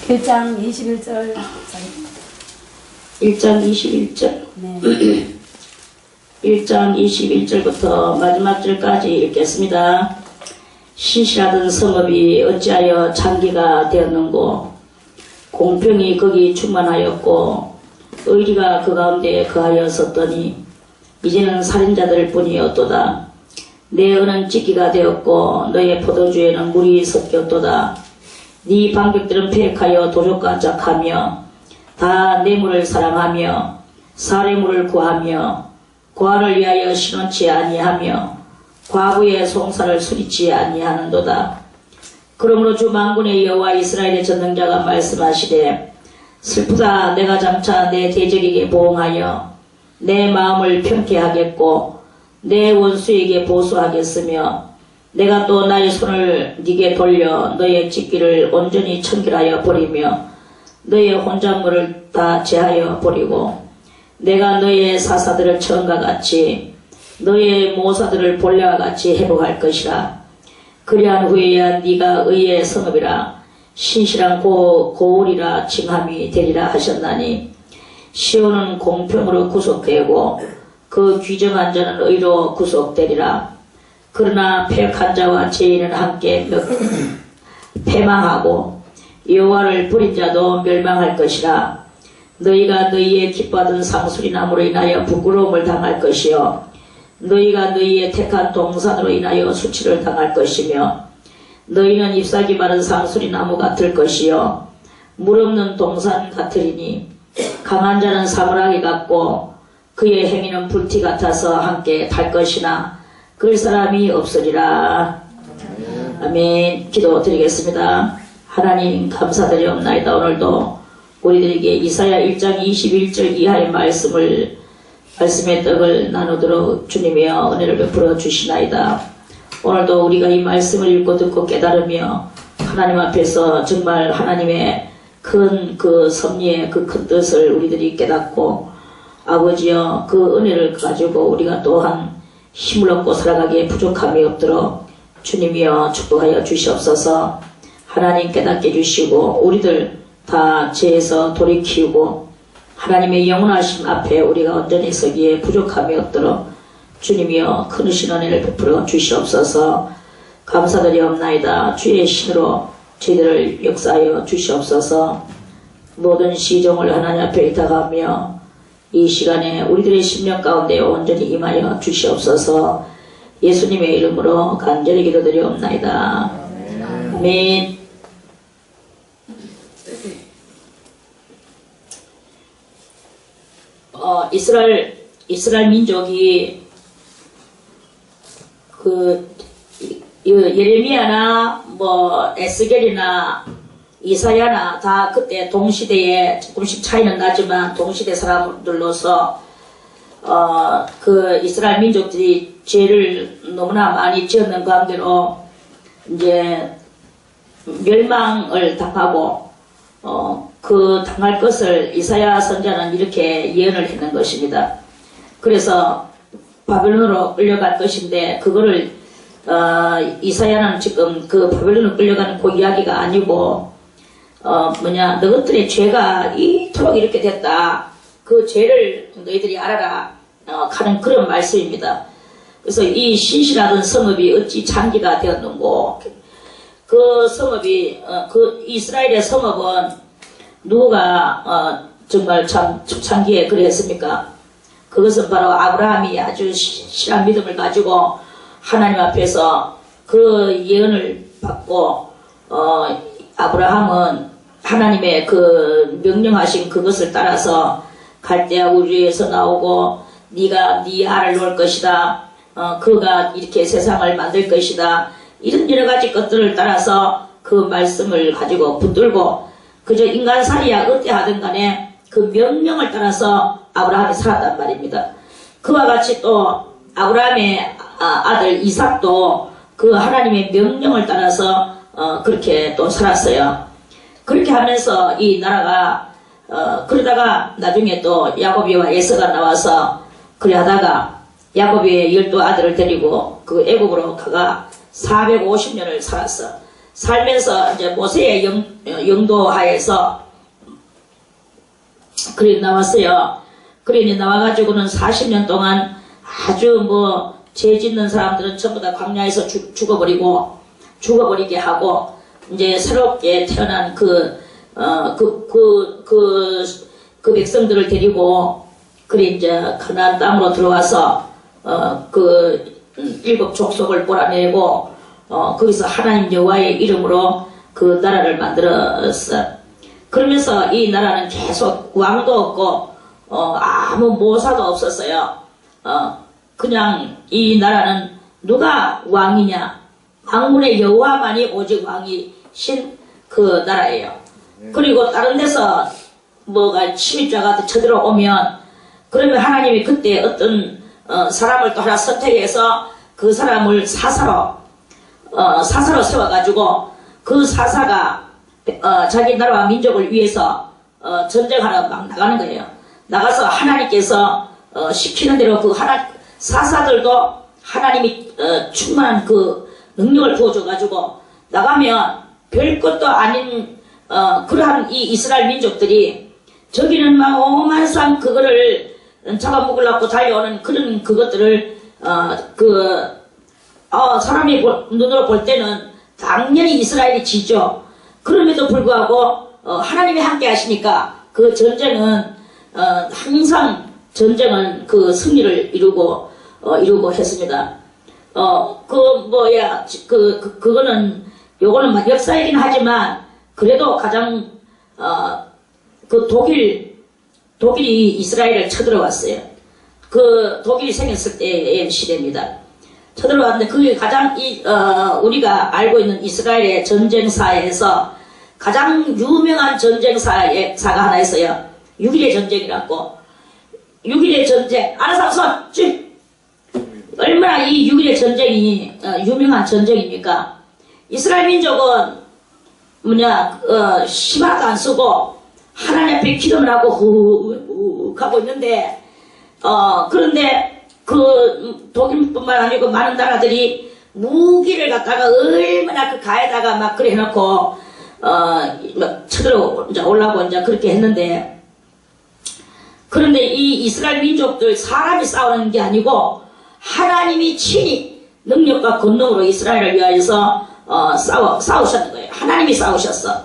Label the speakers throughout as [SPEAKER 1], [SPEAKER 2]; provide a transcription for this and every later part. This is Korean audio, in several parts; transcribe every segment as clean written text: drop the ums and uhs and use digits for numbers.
[SPEAKER 1] 1장 21절.
[SPEAKER 2] 1장 21절.
[SPEAKER 1] 네.
[SPEAKER 2] 1장 21절부터 마지막 절까지 읽겠습니다. 신실하던 성읍이 어찌하여 장기가 되었는고, 공평이 거기 충만하였고 의리가 그 가운데 거하였었더니 이제는 살인자들 뿐이었도다. 내 은은 찢기가 되었고 너의 포도주에는 물이 섞였도다. 네 방백들은 폐역하여 도적과 짝하며 다 뇌물을 사랑하며 사례물을 구하며 고아를 위하여 신원치 아니하며 과부의 송사를 수리치 아니하는도다. 그러므로 주 만군의 여호와 이스라엘의 전능자가 말씀하시되, 슬프다. 내가 장차 내 대적에게 보응하여 내 마음을 편케 하겠고 내 원수에게 보수하겠으며, 내가 또 나의 손을 네게 돌려 너의 직기를 온전히 청결하여 버리며 너의 혼잣물을 다 제하여 버리고, 내가 너의 사사들을 처음과 같이 너의 모사들을 본래와 같이 회복할 것이라. 그리한 후에야 네가 의의 성읍이라 신실한 고울이라 칭함이 되리라 하셨나니, 시온은 공평으로 구속되고 그 귀정한 자는 의로 구속되리라. 그러나 패역한 자와 죄인은 함께 패망하고 여호와를 버린 자도 멸망할 것이라. 너희가 너희의 기뻐하던 상수리나무로 인하여 부끄러움을 당할 것이요, 너희가 너희의 택한 동산으로 인하여 수치를 당할 것이며, 너희는 잎사귀 마른 상수리나무 같을 것이요 물 없는 동산 같으리니, 강한 자는 사물하게 같고 그의 행위는 불티 같아서 함께 탈 것이나 그럴 사람이 없으리라. 아멘. 기도 드리겠습니다. 하나님 감사드리옵나이다. 오늘도 우리들에게 이사야 1장 21절 이하의 말씀의 떡을 나누도록 주님이여 은혜를 베풀어 주시나이다. 오늘도 우리가 이 말씀을 읽고 듣고 깨달으며 하나님 앞에서 정말 하나님의 큰 그 섭리의 그 큰 뜻을 우리들이 깨닫고, 아버지여 그 은혜를 가지고 우리가 또한 힘을 얻고 살아가기에 부족함이 없도록 주님이여 축복하여 주시옵소서. 하나님 깨닫게 해주시고 우리들 다 죄에서 돌이키고 하나님의 영원하심 앞에 우리가 온전히 서기에 부족함이 없도록 주님이여 크신 은혜를 베풀어 주시옵소서. 감사드리옵나이다. 주의 신으로 저희들을 역사하여 주시옵소서. 모든 시종을 하나님 앞에 의탁하며 이 시간에 우리들의 심령 가운데 온전히 임하여 주시옵소서. 예수님의 이름으로 간절히 기도드리옵나이다. 아멘. 이스라엘 민족이 예레미야나 에스겔이나 이사야나 다 그때 동시대에 조금씩 차이는 나지만 동시대 사람들로서 그 이스라엘 민족들이 죄를 너무나 많이 지었는 관계로 이제 멸망을 당하고 그 당할 것을 이사야 선자는 이렇게 예언을 했는 것입니다. 그래서 바벨론으로 끌려갈 것인데, 그거를 이사야는 지금 그 바벨론으로 끌려가는 그 이야기가 아니고 너희들의 죄가 이토록 이렇게 됐다, 그 죄를 너희들이 알아라 하는 그런 말씀입니다. 그래서 이 신실하던 성읍이 어찌 장기가 되었는고, 그 성읍이 그 이스라엘의 성읍은 누가 정말 참 초창기에 그랬습니까? 그것은 바로 아브라함이 아주 실한 믿음을 가지고 하나님 앞에서 그 예언을 받고 아브라함은 하나님의 그 명령하신 그것을 따라서 갈대아 우주에서 나오고 네가 네 알을 놓을 것이다, 그가 이렇게 세상을 만들 것이다, 이런 여러가지 것들을 따라서 그 말씀을 가지고 붙들고 그저 인간살이야 어때 하든 간에 그 명령을 따라서 아브라함이 살았단 말입니다. 그와 같이 또 아브라함의 아들 이삭도 그 하나님의 명령을 따라서 그렇게 또 살았어요. 그렇게 하면서 이 나라가 그러다가 나중에 또 야곱이와 에서가 나와서 그래 하다가 야곱이 12 아들을 데리고 그 애굽으로 가가 450년을 살았어. 살면서 이제 모세의 영도하에서 그리 나왔어요. 그러니 나와가지고는 40년 동안 아주 뭐 죄 짓는 사람들은 전부 다 광야에서 죽어버리게 하고 이제 새롭게 태어난 그 백성들을 데리고 그리 이제 가나안 땅으로 들어와서 그 7 족속을 몰아내고 거기서 하나님 여호와의 이름으로 그 나라를 만들었어. 그러면서 이 나라는 계속 왕도 없고 아무 모사도 없었어요. 그냥 이 나라는 누가 왕이냐? 만군의 여호와만이 오직 왕이신 그 나라예요. 그리고 다른 데서 뭐가 침입자가 쳐들어오면 그러면 하나님이 그때 어떤 사람을 또 하나 선택해서 그 사람을 사사로 세워가지고 그 사사가 자기 나라와 민족을 위해서 전쟁하러 막 나가는 거예요. 나가서 하나님께서 시키는 대로 그 사사들도 하나님이 충만한 그 능력을 부어줘가지고 나가면 별것도 아닌 그러한 이 이스라엘 민족들이 저기는 막 오만상 그거를 잡아먹으려고 달려오는 그런 그것들을 사람이 눈으로 볼 때는 당연히 이스라엘이 지죠. 그럼에도 불구하고 하나님이 함께 하시니까 그 전쟁은 항상 전쟁은 그 승리를 이루고 했습니다. 그거는 요거는 막 역사이긴 하지만 그래도 가장 그 독일이 이스라엘을 쳐들어왔어요. 그 독일이 생겼을 때의 시대입니다. 쳐들어왔는데 그게 가장 우리가 알고 있는 이스라엘의 전쟁사에서 가장 유명한 전쟁사가 하나 있어요. 6.1의 전쟁이라고. 6.1의 전쟁 아는 사람 손! 얼마나 이 6.1의 전쟁이 유명한 전쟁입니까? 이스라엘 민족은 시바도 안 쓰고 하나님 앞에 기도를 하고 훅 하고 있는데 그런데 그 독일뿐만 아니고 많은 나라들이 무기를 갖다가 얼마나 그 가에다가 막 그래 놓고 막 쳐들어 올라고 이제 그렇게 했는데 그런데 이 이스라엘 민족들 사람이 싸우는 게 아니고 하나님이 친히 능력과 권능으로 이스라엘을 위하여서 싸우셨는 거예요. 하나님이 싸우셨어.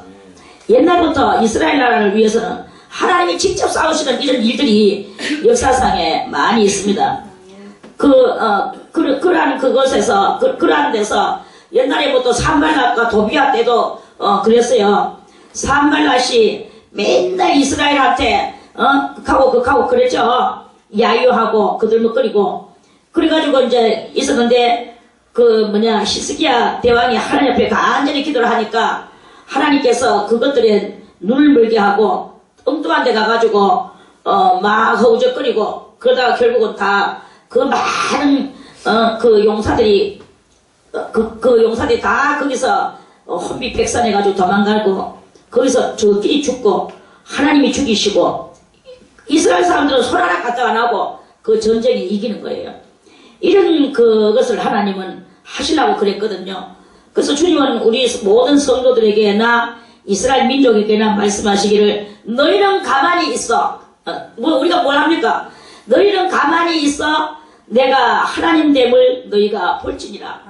[SPEAKER 2] 옛날부터 이스라엘 나라를 위해서는 하나님이 직접 싸우시는 이런 일들이 역사상에 많이 있습니다. 그러한 그곳에서, 그러한 데서 옛날에부터 산발랏과 도비아 때도 그랬어요. 산발랏이 맨날 이스라엘한테 극하고 그랬죠. 야유하고 그들먹거리고 그래가지고 이제 있었는데 히스기야 대왕이 하나님 앞에 간절히 기도를 하니까 하나님께서 그것들에 눈을 멀게 하고 엉뚱한 데 가가지고 막 허우적거리고 그러다가 결국은 다 그 많은 그 용사들이 다 거기서 혼비백산해가지고 도망가고 거기서 저끼리 죽고 하나님이 죽이시고 이스라엘 사람들은 손 하나 갖다가 나고 그 전쟁이 이기는 거예요. 이런 그것을 하나님은 하시려고 그랬거든요. 그래서 주님은 우리 모든 성도들에게나 이스라엘 민족에게나 말씀하시기를 너희는 가만히 있어. 우리가 뭘 합니까? 너희는 가만히 있어. 내가 하나님됨을 너희가 볼지니라.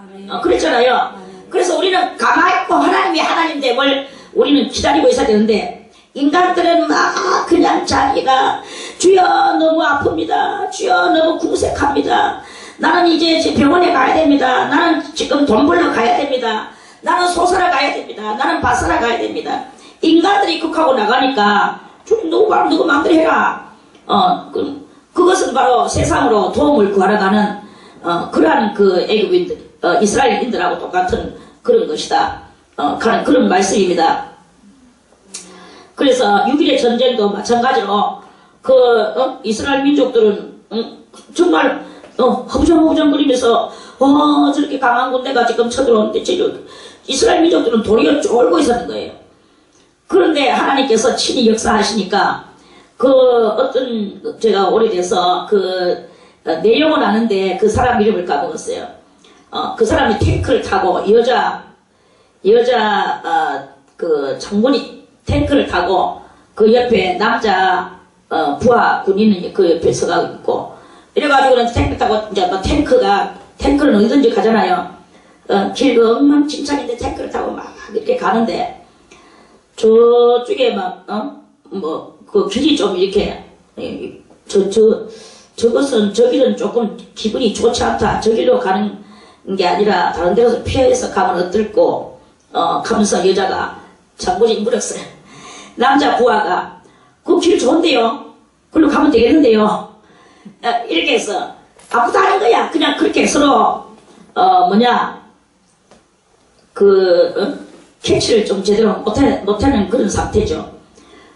[SPEAKER 2] 그랬잖아요. 그래서 우리는 가만히 있고 하나님이 하나님됨을 우리는 기다리고 있어야 되는데 인간들은 막 그냥 자기가 주여 너무 아픕니다. 주여 너무 궁색합니다. 나는 이제 병원에 가야 됩니다. 나는 지금 돈 벌러 가야 됩니다. 나는 소사러 가야 됩니다. 나는 밭사러 가야 됩니다. 인간들이 극하고 나가니까 주님 누구 마음대로 해라. 그것은 바로 세상으로 도움을 구하러 가는 그러한 그 애국인들 이스라엘인들하고 똑같은 그런 것이다. 그런 말씀입니다. 그래서 6.1의 전쟁도 마찬가지로 이스라엘 민족들은 정말 허부정허부정거리면서 저렇게 강한 군대가 지금 쳐들어오는데 이스라엘 민족들은 도리어 쫄고 있었는 거예요. 그런데 하나님께서 친히 역사하시니까 제가 오래돼서 내용은 아는데 그 사람 이름을 까먹었어요. 그 사람이 탱크를 타고 여자 그 장군이 탱크를 타고 그 옆에 남자 부하 군인은 그 옆에 서가고 있고 이래가지고는 탱크 타고 이제 뭐 탱크를 어디든지 가잖아요. 길도 엉망진창인데 탱크를 타고 막 이렇게 가는데 저쪽에 막 뭐 그 길이 좀 이렇게 저것은 저길은 조금 기분이 좋지 않다. 저 길로 가는 게 아니라 다른 데서 피해서 가면 어떨고 가면서 여자가 장군이 물었어요. 남자 부하가 그 길 좋은데요. 그걸로 가면 되겠는데요. 이렇게 해서 아프다는 거야. 그냥 그렇게 서로 캐치를 좀 제대로 못하는 그런 상태죠.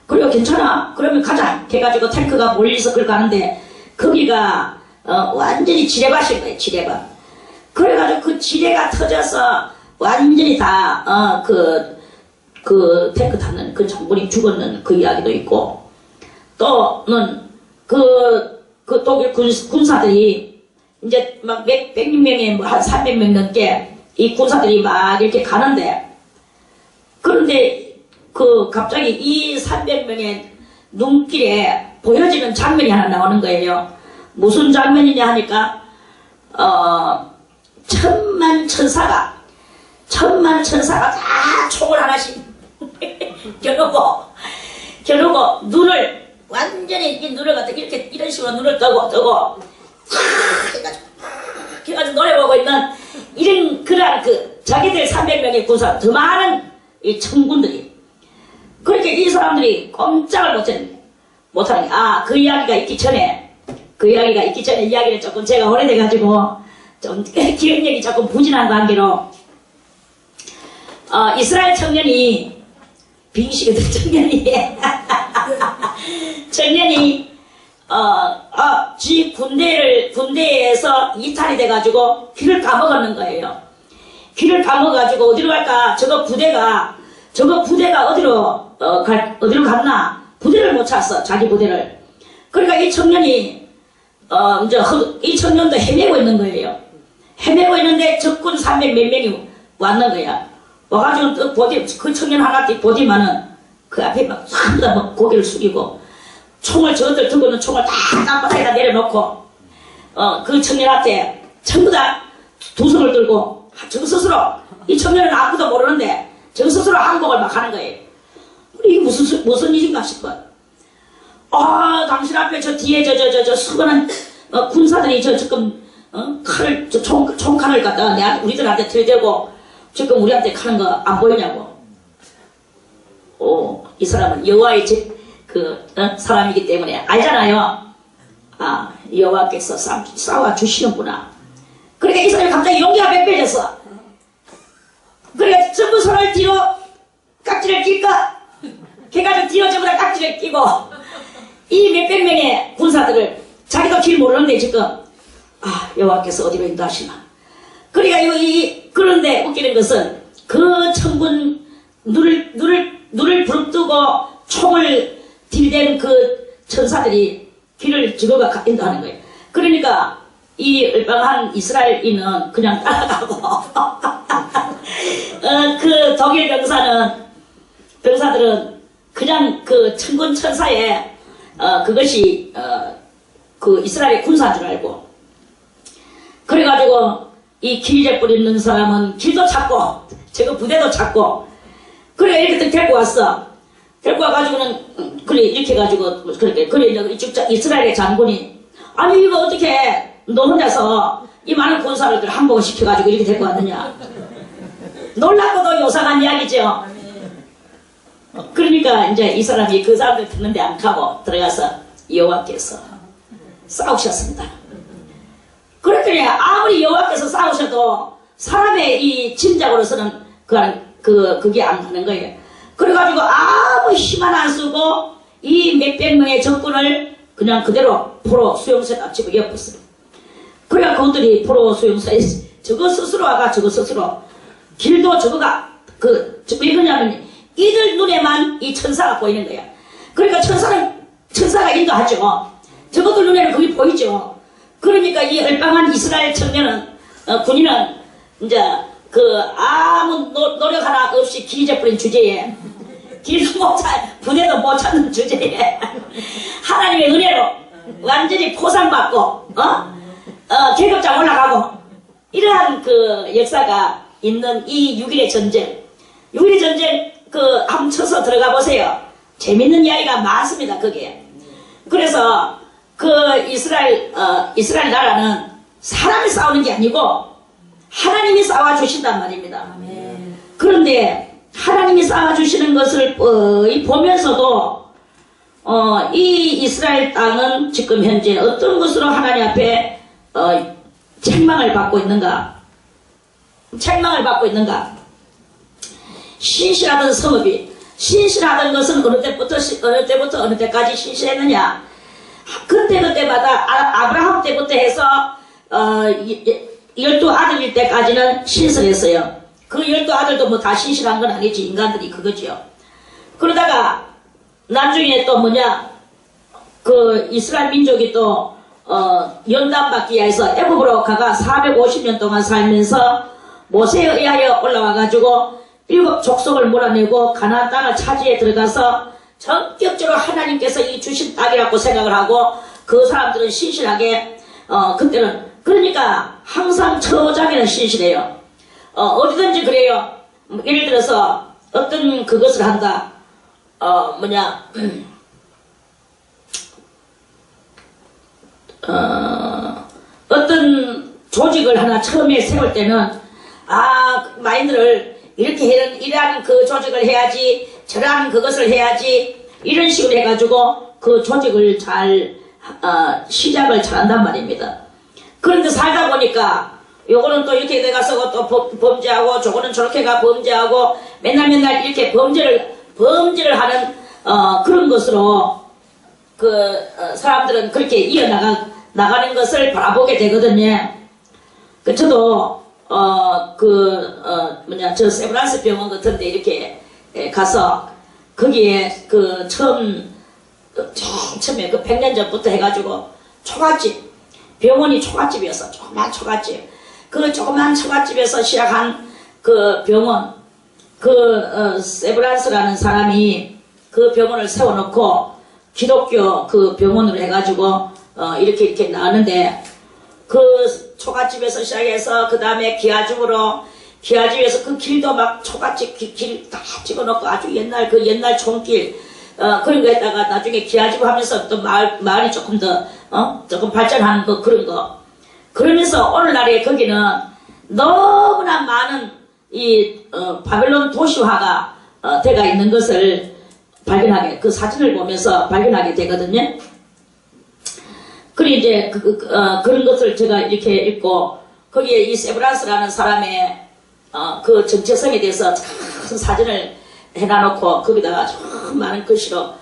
[SPEAKER 2] 그리고 괜찮아. 그러면 가자. 해가지고 탱크가 몰려서 그걸 가는데 거기가 완전히 지뢰밭인 거예요. 지뢰밭. 그래가지고 그 지뢰가 터져서 완전히 다 그 탱크 타는 그 장군이 죽었는 그 이야기도 있고 또는 그 독일 군사들이 이제 막 백몇 명에 뭐 한 300명 넘게 이 군사들이 막 이렇게 가는데 그런데 그 갑자기 이 300명의 눈길에 보여지는 장면이 하나 나오는 거예요. 무슨 장면이냐 하니까 천만 천사가 다 총을 하나씩 겨누고 눈을 완전히 이 눈을 갖다 이렇게 이런 식으로 눈을 뜨고 해가지고 노래 보고 있는 이런 그러한 자기들 300명의 군사 더 많은 이 청군들이 그렇게 이 사람들이 꼼짝을 못하는 게 그 이야기가 있기 전에 이야기를 조금 제가 오래돼가지고 좀 기억력이 조금 부진한 관계로 이스라엘 청년이 빙식이든 청년이 지 군대에서 이탈이 돼가지고 길을 까먹었는 거예요. 길을 까먹어가지고 어디로 갈까? 저거 부대가 어디로 갔나? 부대를 못 찾았어. 자기 부대를. 그러니까 이 청년이 이 청년도 헤매고 있는 거예요. 헤매고 있는데 적군 300 몇 명이 왔는 거야. 와가지고 그 청년 하나 보지만은 그 앞에 막 전부 다 고개를 숙이고 총을 저것들 들고 있는 총을 다 땅바닥에다 내려놓고 그 청년한테 전부 다 두 손을 들고 저 스스로 이 청년은 아무도 모르는데 저 스스로 항복을 막 하는 거예요. 이게 무슨 일인가 싶어. 당신 앞에 저 뒤에 저 수많은 군사들이 지금 총칼을 갖다가 우리들한테 들이대고 지금 우리한테 가는 거 안 보이냐고. 이 사람은 여호와의 사람이기 때문에 알잖아요. 여호와께서 싸워 주시는구나. 그러니까 이 사람이 갑자기 용기가 빽빽해졌어. 그러니까 전부 손을 뒤로 깍지를 낄까? 걔가 뒤로 전부 다 깍지를 끼고 이 몇백 명의 군사들을 자기도 길 모르는데 지금 여호와께서 어디로 인도하시나. 그러니까 그런데 웃기는 것은 그 천군 눈을 부릅뜨고 총을 들이댄 그 천사들이 길을 지도가 인도하는 거예요. 그러니까 이 얼빵한 이스라엘인은 그냥 따라가고 그 독일 병사들은 그냥 그 천군 천사의 그것이 그 이스라엘의 군사인 줄 알고 그래가지고 이 길에 뿌리는 사람은 길도 찾고 저거 부대도 찾고 그래 이렇게 데리고 왔어. 데리고 와가지고는 그래 이렇게 해가지고 그래 이스라엘의 장군이 아니 이거 어떻게 너 혼자서 이 많은 군사들을 항복을 시켜가지고 이렇게 데리고 왔느냐. 놀랍고도 요상한 이야기죠. 그러니까 이제 이 사람이 그 사람들 듣는데 안 가고 들어가서 여호와께서 싸우셨습니다. 그랬더니 아무리 여호와께서 싸우셔도 사람의 이 짐작으로서는 그게 안 가는 거예요. 그래가지고 아무 힘 하나 안 쓰고 이 몇백 명의 적군을 그냥 그대로 포로 수용소에다 집어넣었어요. 그래야 그들이 포로 수용소에 저거 스스로 길도 저거가 왜 그러냐면 이들 눈에만 이 천사가 보이는 거야. 그러니까 천사가 인도하죠. 저것들 눈에는 그게 보이죠. 그러니까 이 얼빵한 이스라엘 청년은 군인은 이제 아무 노력 하나 없이 기적부린 주제에 길도 못 찾, 부대도 못 찾는 주제에 하나님의 은혜로 완전히 포상받고 계급장 올라가고 이러한 그 역사가 있는 이 6.1의 전쟁 6.1의 전쟁 한번 쳐서 들어가 보세요. 재밌는 이야기가 많습니다. 거기에. 그래서 이스라엘 나라는 사람이 싸우는 게 아니고 하나님이 싸워주신단 말입니다. 그런데 하나님이 싸워주시는 것을 보면서도 이 이스라엘 땅은 지금 현재 어떤 것으로 하나님 앞에 책망을 받고 있는가? 신실하던 성읍이 신실하던 것은 어느 때부터 어느 때까지 신실했느냐? 그때마다 아브라함 때부터 해서 12아들일 때까지는 신실했어요. 그 12아들도 뭐 다 신실한 건 아니지. 인간들이 그거지요. 그러다가 나중에 또 이스라엘 민족이 또 연단받기 위해서 애굽으로 가가 450년 동안 살면서 모세에 의하여 올라와가지고 7 족속을 몰아내고 가나안 땅을 차지해 들어가서 전격적으로 하나님께서 이 주신 땅이라고 생각을 하고 그 사람들은 신실하게 그때는 그러니까 항상 처장에는 신실해요. 어디든지 그래요. 예를 들어서 어떤 그것을 한다. 어떤 조직을 하나 처음에 세울 때는 마인드를 이렇게 이러한 그 조직을 해야지 저러한 그것을 해야지 이런 식으로 해가지고 그 조직을 잘 시작을 잘 한단 말입니다. 그런데 살다 보니까 요거는 또 이렇게 내가서 또 범죄하고 저거는 저렇게 가 범죄하고 맨날 이렇게 범죄를 하는 그런 것으로 사람들은 그렇게 이어나가는 것을 바라보게 되거든요. 저도 저 세브란스 병원 같은 데 이렇게 가서 거기에 처음에 100년 전부터 해가지고 초가집 병원이 초가집이었어. 조그만 초가집. 그 조그만 초가집에서 시작한 그 병원 세브란스라는 사람이 그 병원을 세워놓고 기독교 그 병원으로 해가지고 이렇게 나왔는데 그 초가집에서 시작해서 그 다음에 기아집에서 그 길도 막 초가집 길 다 찍어놓고 아주 옛날 총길 그런 거 했다가 나중에 기아집 하면서 또 마을이 조금 더 조금 발전하는 그런 거 그러면서 오늘날에 거기는 너무나 많은 바벨론 도시화가 돼가 있는 것을 그 사진을 보면서 발견하게 되거든요. 그리고 이제 그런 것을 제가 이렇게 읽고 거기에 이 세브란스라는 사람의 그 정체성에 대해서 큰 사진을 해놔놓고 거기다가 많은 글씨로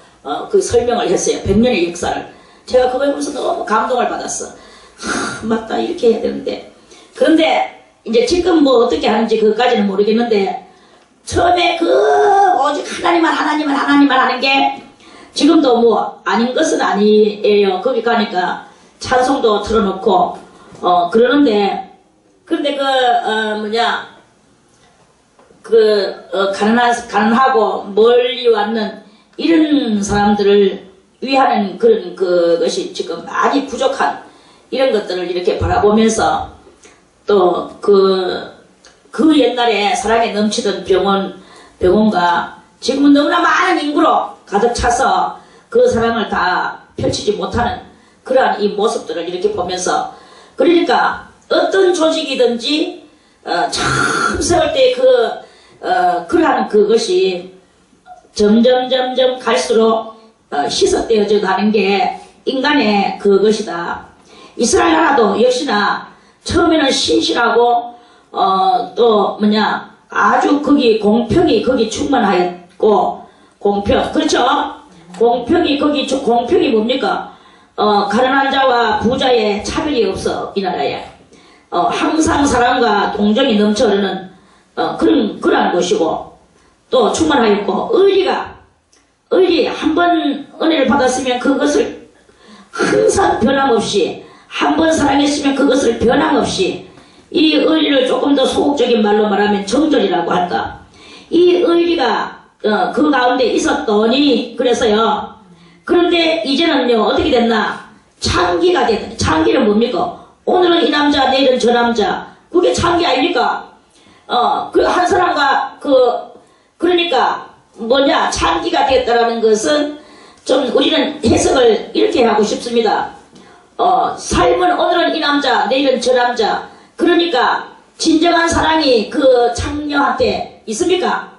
[SPEAKER 2] 그 설명을 했어요. 100년의 역사를. 제가 그거 보면서 너무 감동을 받았어. 맞다 이렇게 해야 되는데. 그런데 이제 지금 뭐 어떻게 하는지 그것까지는 모르겠는데 처음에 오직 하나님만 하는 게 지금도 뭐 아닌 것은 아니에요. 거기 가니까 찬송도 틀어놓고 그러는데 그런데 가난하고 멀리 왔는 이런 사람들을 위하는 그런 그것이 지금 많이 부족한 이런 것들을 이렇게 바라보면서 또 그 옛날에 사랑에 넘치던 병원과 지금은 너무나 많은 인구로 가득 차서 그 사랑을 다 펼치지 못하는 그러한 이 모습들을 이렇게 보면서 그러니까 어떤 조직이든지 처음 세울 때 그러한 그것이 점점 갈수록 희석되어져 가는 게 인간의 그것이다. 이스라엘 나라도 역시나 처음에는 신실하고 아주 거기 공평이 거기 충만하였고 그렇죠? 공평이 뭡니까? 가난한 자와 부자의 차별이 없어 이 나라에 항상 사랑과 동정이 넘쳐 흐르는 그러한 것이고 또 충만하였고 의리 한번 은혜를 받았으면 그것을 항상 변함없이 한번 사랑했으면 그것을 변함없이 이 의리를 조금 더 소극적인 말로 말하면 정절이라고 할까. 이 의리가 그 가운데 있었더니 그래서요. 그런데 이제는요 어떻게 됐나? 창기가 됐다. 창기는 뭡니까? 오늘은 이 남자 내일은 저 남자. 그게 창기 아닙니까? 그 한 사람과 그러니까 뭐냐 창기가 됐다라는 것은 좀 우리는 해석을 이렇게 하고 싶습니다. 삶은 오늘은 이 남자 내일은 저 남자. 그러니까 진정한 사랑이 그 창녀한테 있습니까?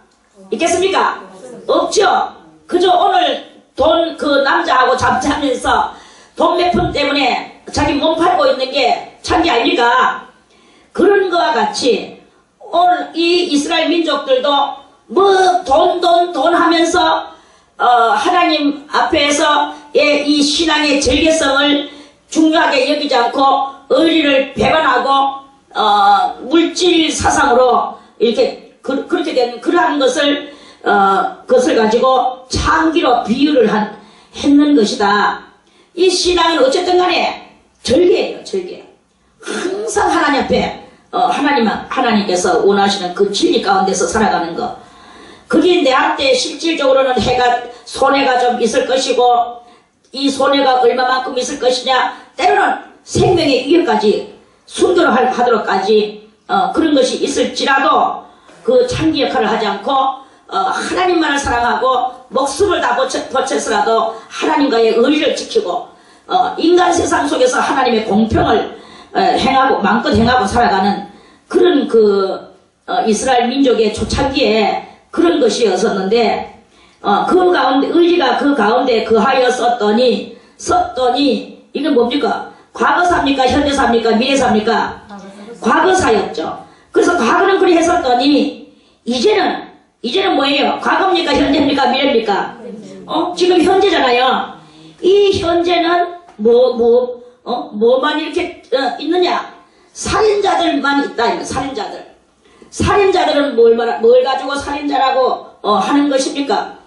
[SPEAKER 2] 있겠습니까? 없죠. 그저 오늘 돈 그 남자하고 잠자면서 돈 몇 푼 때문에 자기 몸 팔고 있는 게 창기 아닙니까? 그런 거와 같이 오늘 이 이스라엘 민족들도 뭐 돈 하면서 하나님 앞에서 이 신앙의 절개성을 중요하게 여기지 않고 의리를 배반하고 물질 사상으로 이렇게 그렇게 된 그러한 것을 가지고 창기로 비유를 했는 것이다. 이 신앙은 어쨌든 간에 절개예요, 절개. 항상 하나님 앞에 하나님께서 원하시는 그 진리 가운데서 살아가는 것. 그게 내한테 실질적으로는 손해가 좀 있을 것이고 이 손해가 얼마만큼 있을 것이냐 때로는 생명의 위협까지 순교를 하도록까지 그런 것이 있을지라도 그 창기 역할을 하지 않고 하나님만을 사랑하고 목숨을 다 바쳐서라도 하나님과의 의리를 지키고 인간 세상 속에서 하나님의 공평을 행하고 마음껏 행하고 살아가는 그런 이스라엘 민족의 초창기에 그런 것이었었는데 그 가운데 의리가 그 가운데 거하여 썼더니 이건 뭡니까? 과거사입니까? 현대사입니까? 미래사입니까? 과거사였죠. 그래서 과거는 그리 했었더니 이제는 뭐예요? 과거입니까? 현재입니까? 미래입니까? 지금 현재잖아요. 이 현재는 뭐만 이렇게 있느냐? 살인자들만 있다. 살인자들은 뭘 가지고 살인자라고 하는 것입니까?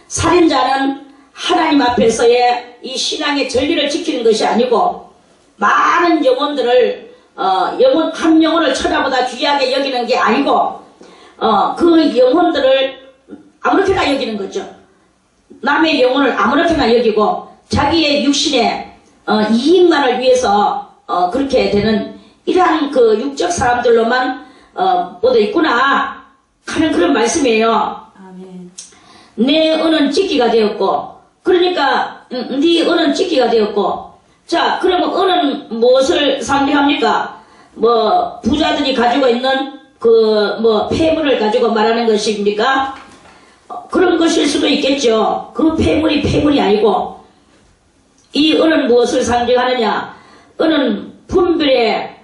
[SPEAKER 2] 살인자는 하나님 앞에서의 이 신앙의 전리를 지키는 것이 아니고 많은 영혼들을 한 영혼을 천하보다 귀하게 여기는 게 아니고 그 영혼들을 아무렇게나 여기는 거죠. 남의 영혼을 아무렇게나 여기고 자기의 육신의 이익만을 위해서 그렇게 되는 이러한 그 육적 사람들로만 뻗어 있구나 하는 그런 말씀이에요.
[SPEAKER 1] 아멘.
[SPEAKER 2] 내 은은 찢기가 되었고, 그러니까 네 은은 찢기가 되었고, 자 그러면 은은 무엇을 상징합니까? 뭐 부자들이 가지고 있는 폐물을 가지고 말하는 것입니까? 그런 것일 수도 있겠죠. 그 폐물이 아니고 이 은은 무엇을 상징하느냐? 은은 분별의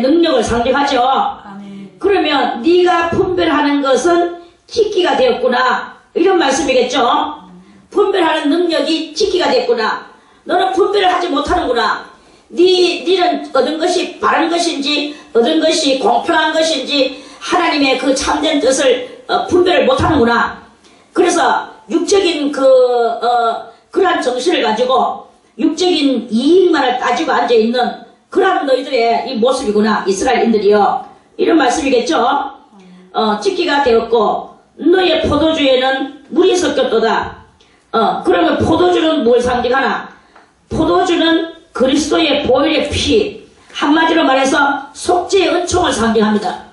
[SPEAKER 2] 능력을 상징하죠.
[SPEAKER 1] 아멘.
[SPEAKER 2] 그러면 네가 분별하는 것은 찢기가 되었구나 이런 말씀이겠죠. 분별하는 능력이 찢기가 됐구나. 너는 분별을 하지 못하는구나. 니는 얻은 것이 바른 것인지 얻은 것이 공평한 것인지 하나님의 그 참된 뜻을 분별을 못하는구나. 그래서 육적인 그러한 정신을 가지고 육적인 이익만을 따지고 앉아있는 그러한 너희들의 이 모습이구나. 이스라엘인들이요. 이런 말씀이겠죠. 찢기가 되었고 너의 포도주에는 물이 섞였도다. 그러면 포도주는 뭘 상징하나? 포도주는 그리스도의 보혈의 피, 한마디로 말해서 속죄의 은총을 상징합니다.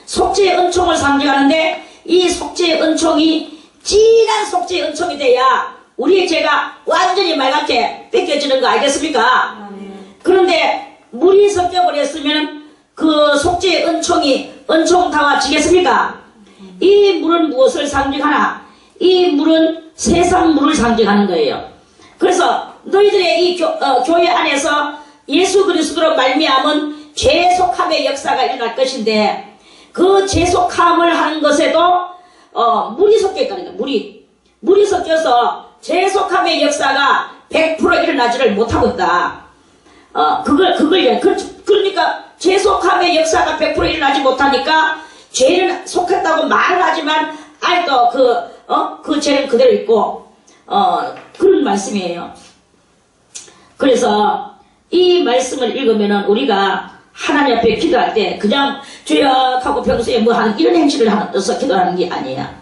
[SPEAKER 2] 속죄의 은총을 상징하는데 이 속죄의 은총이 진한 속죄의 은총이 돼야 우리의 죄가 완전히 맑게 뺏겨지는 거 알겠습니까? 그런데 물이 섞여버렸으면 그 속죄의 은총이 은총다워지겠습니까? 이 물은 무엇을 상징하나? 이 물은 세상 물을 상징하는 거예요. 그래서 너희들의 이 교회 안에서 예수 그리스도로 말미암은 죄속함의 역사가 일어날 것인데 그 죄속함을 하는 것에도 물이 섞여 있다는 거예요. 물이 섞여서 죄속함의 역사가 100% 일어나지를 못하고 있다. 그러니까 죄속함의 역사가 100% 일어나지 못하니까 죄는 속했다고 말을 하지만 아직도 그 죄는 그대로 있고 그런 말씀이에요. 그래서 이 말씀을 읽으면은 우리가 하나님 앞에 기도할 때 그냥 주여 하고 평소에 뭐 하는 이런 행실을 하면서 기도하는 게 아니야.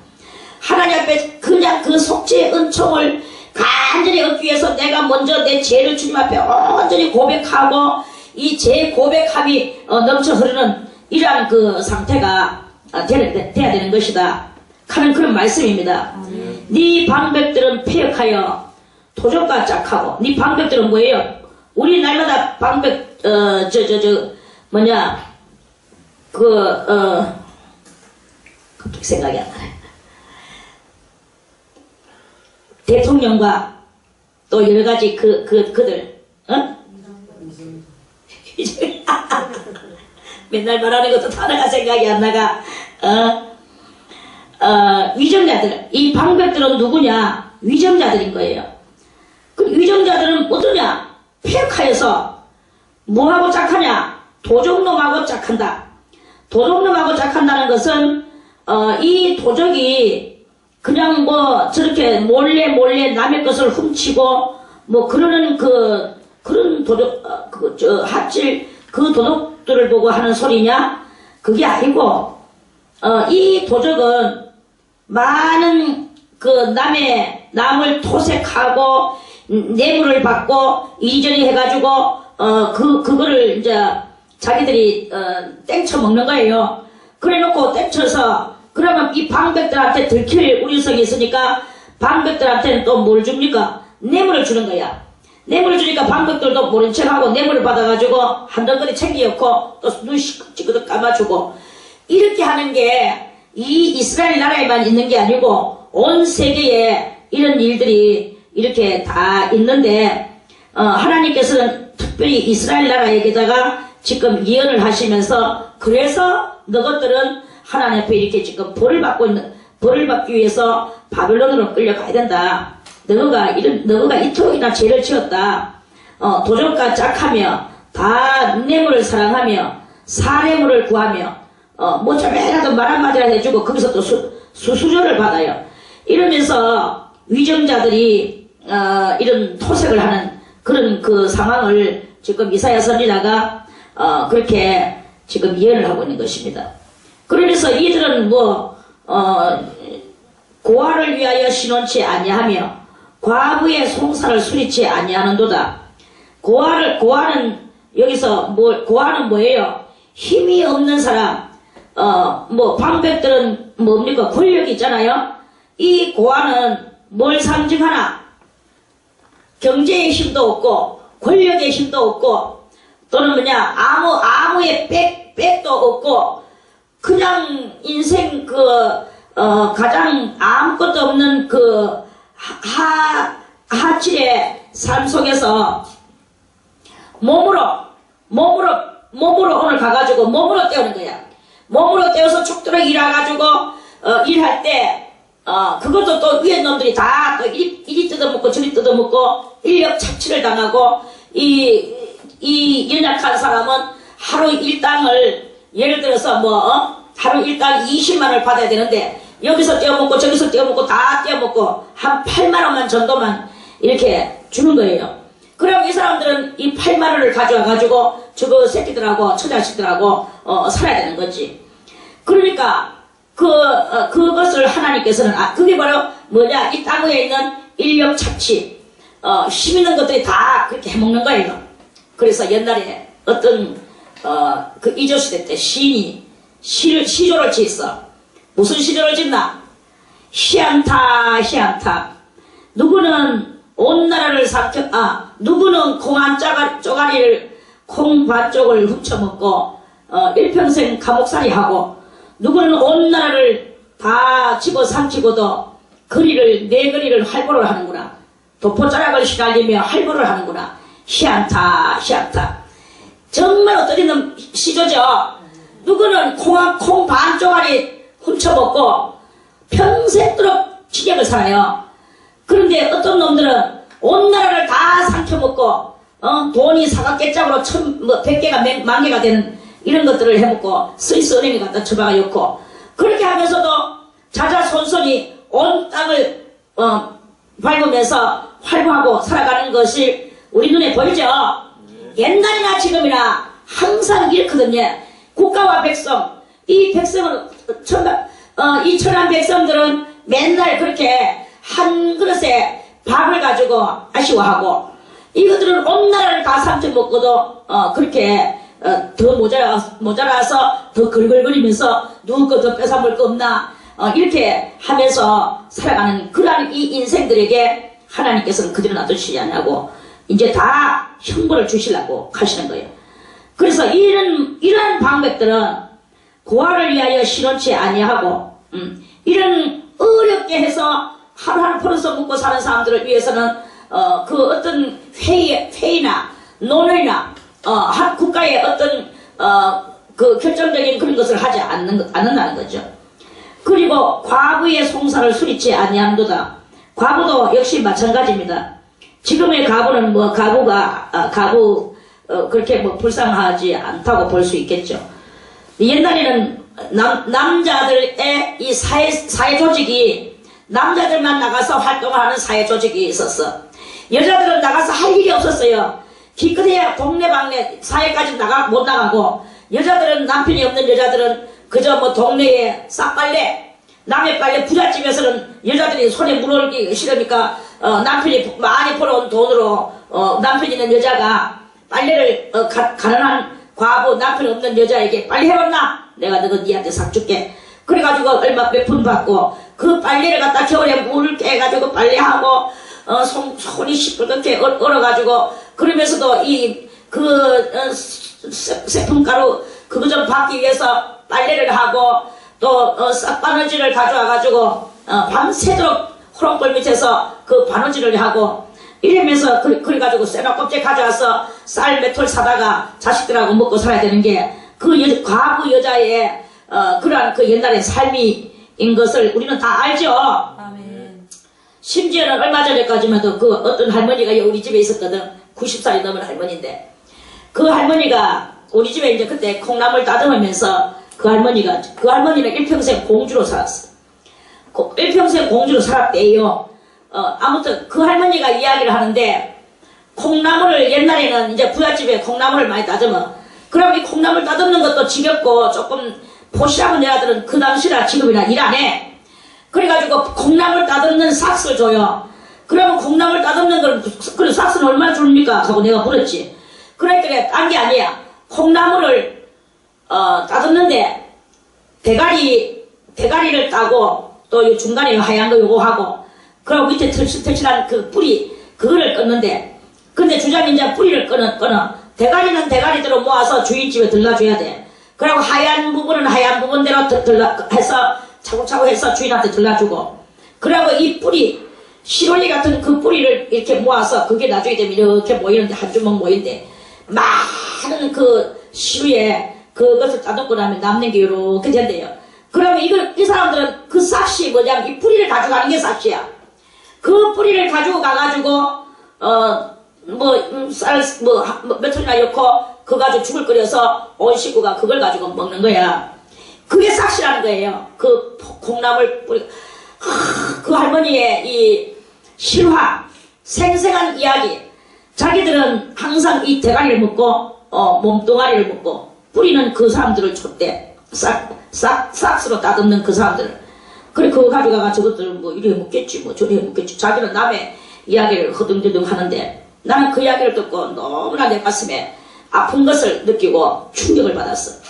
[SPEAKER 2] 하나님 앞에 그냥 그 속죄의 은총을 간절히 얻기 위해서 내가 먼저 내 죄를 주님 앞에 온전히 고백하고 이 죄 고백함이 넘쳐 흐르는 이러한 그 상태가 돼야 되는 것이다 하는 그런 말씀입니다. 네 방백들은 폐역하여 도적과 짝하고, 네 방백들은 뭐예요? 우리 날마다 방백 뭐냐 갑자기 생각이 안 나네. 대통령과 또 여러가지 그들 맨날 말하는 것도 단어가 생각이 안 나가. 위정자들, 이 방백들은 누구냐? 위정자들인 거예요. 그 위정자들은 어떠냐? 폐역하여서 뭐하고 짝하냐? 도적놈하고 짝한다. 도적놈하고 짝한다는 것은 이 도적이 그냥 뭐 저렇게 몰래 남의 것을 훔치고 뭐 그러는 그런 도적 합질 그 도둑들을 보고 하는 소리냐? 그게 아니고 이 도적은 많은 그 남을 토색하고 뇌물을 받고 이리저리 해가지고 그거를 이제 자기들이 땡쳐 먹는 거예요. 그래놓고 땡쳐서 그러면 이 방백들한테 들킬 우려성이 있으니까 방백들한테는 또 뭘 줍니까? 뇌물을 주는 거야. 뇌물을 주니까 방백들도 모른 척하고 뇌물을 받아가지고 한 덩어리 챙겨놓고 또 눈 찌그덕 감아주고 이렇게 하는 게 이 이스라엘 나라에만 있는 게 아니고 온 세계에 이런 일들이 이렇게 다 있는데 하나님께서는 특별히 이스라엘 나라에게다가 지금 예언을 하시면서 그래서 너것들은 하나님 앞에 이렇게 지금 벌을 받기 위해서 바벨론으로 끌려가야 된다. 너가 이토록이나 죄를 지었다. 도적과 짝하며 다 뇌물을 사랑하며 사뇌물을 구하며 뭐 좀이라도 말 한마디라 해주고 거기서 또 수수료를 받아요. 이러면서 위정자들이 이런 토색을 하는 그런 그 상황을 지금 이사야 선지자가 그렇게 지금 예언을 하고 있는 것입니다. 그러면서 이들은 뭐 고아를 위하여 신원치 아니하며 과부의 송사를 수리치 아니하는도다. 고아는 여기서 고아는 뭐예요? 힘이 없는 사람. 뭐 방백들은 뭡니까? 권력이 있잖아요. 이 고아는 뭘 상징하나? 경제의 힘도 없고 권력의 힘도 없고 또는 뭐냐 아무의 백도 없고 그냥 인생 가장 아무것도 없는 하칠의 삶 속에서 몸으로 오늘 가가지고 몸으로 때우는 거야. 몸으로 때워서 죽도록 일해가지고 일할 때 그것도 또 위에 놈들이 다 또 이리 뜯어먹고 저리 뜯어먹고 인력 착취를 당하고 이 연약한 사람은 하루 일당을 예를 들어서 하루 일당 20만원을 받아야 되는데 여기서 떼어먹고 저기서 떼어먹고 다 떼어먹고 한 8만원만 정도만 이렇게 주는 거예요. 그럼 이 사람들은 이 8만원을 가져와가지고 저거 새끼들하고 처자식들하고 살아야 되는 거지. 그러니까 그것을 하나님께서는 그게 바로 뭐냐, 이 땅 위에 있는 인력 착취 힘 있는 것들이 다 그렇게 해먹는 거예요. 그래서 옛날에 어떤 그 이조시대 때 시인이 시조를 지었어. 무슨 시조를 짓나? 희한타 누구는 온 나라를 누구는 콩 한 쪼가리를 콩 반 쪽을 훔쳐먹고 일평생 감옥살이 하고 누구는 온 나라를 다 집어삼키고도 내 거리를 활보를 하는구나. 도포자락을 휘날리며 활보를 하는구나. 희한타 정말 어떠리는 시조죠. 누구는 콩 반 쪼가리 훔쳐먹고 평생도록 지경을 살아요. 그런데 어떤 놈들은 온 나라를 다 삼켜먹고 돈이 사각개짝으로 100개가 만개가 되는 이런 것들을 해먹고 스위스 은행에 갖다 처박아 였고 그렇게 하면서도 자자손손이 온 땅을 밟으면서 활보하고 살아가는 것이 우리 눈에 보이죠. 옛날이나 지금이나 항상 이렇거든요. 국가와 백성, 이 백성은 이 천한 백성들은 맨날 그렇게 한 그릇에 밥을 가지고 아쉬워하고, 이것들은 온 나라를 다 삼켜 먹고도 그렇게 더 모자라서 더 걸걸거리면서 누구 거 더 뺏어먹을 거 없나 이렇게 하면서 살아가는 그러한 이 인생들에게 하나님께서는 그대로 놔두시지 않냐고 이제 다 형벌을 주시려고 하시는 거예요. 그래서 이런 방법들은 고아를 위하여 실현치 아니하고 이런 어렵게 해서 하루하루 벌어서 먹고 사는 사람들을 위해서는 그 어떤 회의나 논의나 한 국가의 어떤 그 결정적인 그런 것을 하지 않는다는 거죠. 그리고 과부의 송사를 수리치 아니함도다. 과부도 역시 마찬가지입니다. 지금의 과부는 뭐 그렇게 뭐 불쌍하지 않다고 볼 수 있겠죠. 옛날에는 남자들의 이 사회 조직이 남자들만 나가서 활동을 하는 사회 조직이 있었어. 여자들은 나가서 할 일이 없었어요. 기껏해야 동네방네 사회까지 못 나가고, 여자들은 남편이 없는 여자들은 그저 뭐 동네에 싹빨래, 남의 빨래, 부잣집에서는 여자들이 손에 물어올기 싫으니까 남편이 많이 벌어온 돈으로 남편 있는 여자가 빨래를 가난한 과부 남편 없는 여자에게 빨리 해봤나? 내가 너가 니한테 삭 줄게. 그래가지고 얼마 몇 푼 받고 그 빨래를 갖다 겨울에 물을 깨가지고 빨래하고 손이 시뻘겋게 얼어가지고, 그러면서도 세품가루 그거 좀 받기 위해서 빨래를 하고 또 싹바느질을 가져와가지고 밤새도록 호롱불 밑에서 그 바느질을 하고 이러면서 그래가지고 쇠나 껍질 가져와서 쌀 몇 톨 사다가 자식들하고 먹고 살아야 되는 게 그 과부 여자의 그러한 그 옛날의 삶인 것을 우리는 다 알죠.
[SPEAKER 1] 아멘.
[SPEAKER 2] 심지어는 얼마 전에까지만 해도 그 어떤 할머니가 우리 집에 있었거든. 90살이 넘은 할머니인데, 그 할머니가 우리 집에 이제 그때 콩나물 따듬으면서 그 할머니는 일평생 공주로 살았어. 일평생 공주로 살았대요. 아무튼 그 할머니가 이야기를 하는데, 콩나물을 옛날에는 이제 부잣집에 콩나물을 많이 따듬어. 그럼 이 콩나물 따듬는 것도 지겹고 조금 포시라고 내가들은 그 당시나 지금이나 일 안 해. 그래가지고 콩나물 따듬는 삭스를 줘요. 그러면 콩나물 따듬는 걸, 그래 삭스는 얼마나 줍니까? 하고 내가 물었지. 그러니까 딴 게 아니야. 콩나물을 따듬는데 대가리를 따고 또 이 중간에 하얀 거 요거 하고, 그리고 밑에 털칠한 그 뿌리 그거를 끊는데, 근데 주장이 이제 뿌리를 끊어. 대가리는 대가리대로 모아서 주인집에 들러줘야 돼. 그리고 하얀 부분은 하얀 부분대로 해서 차곡차곡 해서 주인한테 들러주고, 그리고 이 뿌리 시롤리 같은 그 뿌리를 이렇게 모아서 그게 나중에 되면 이렇게 모이는데, 한 주먹 모이는데 많은 그 시루에 그것을 따듬고 나면 남는 게 이렇게 된대요. 그러면 이 사람들은 그 싹시 뭐냐면 이 뿌리를 가져가는 게 싹시야. 그 뿌리를 가지고 가가지고 몇 톨이나 넣고 그거 가지고 죽을 끓여서 온 식구가 그걸 가지고 먹는 거야. 그게 싹시라는 거예요. 그 콩나물 뿌리. 그 할머니의 이 실화, 생생한 이야기. 자기들은 항상 이 대가리를 먹고 몸뚱아리를 먹고, 뿌리는 그 사람들을 줬대. 싹스로 따듬는 그 사람들. 그래 그거 가져가가 저것들 뭐 이래 먹겠지 뭐 저래 먹겠지. 자기는 남의 이야기를 허둥지둥 하는데, 나는 그 이야기를 듣고 너무나 내 가슴에 아픈 것을 느끼고 충격을 받았어.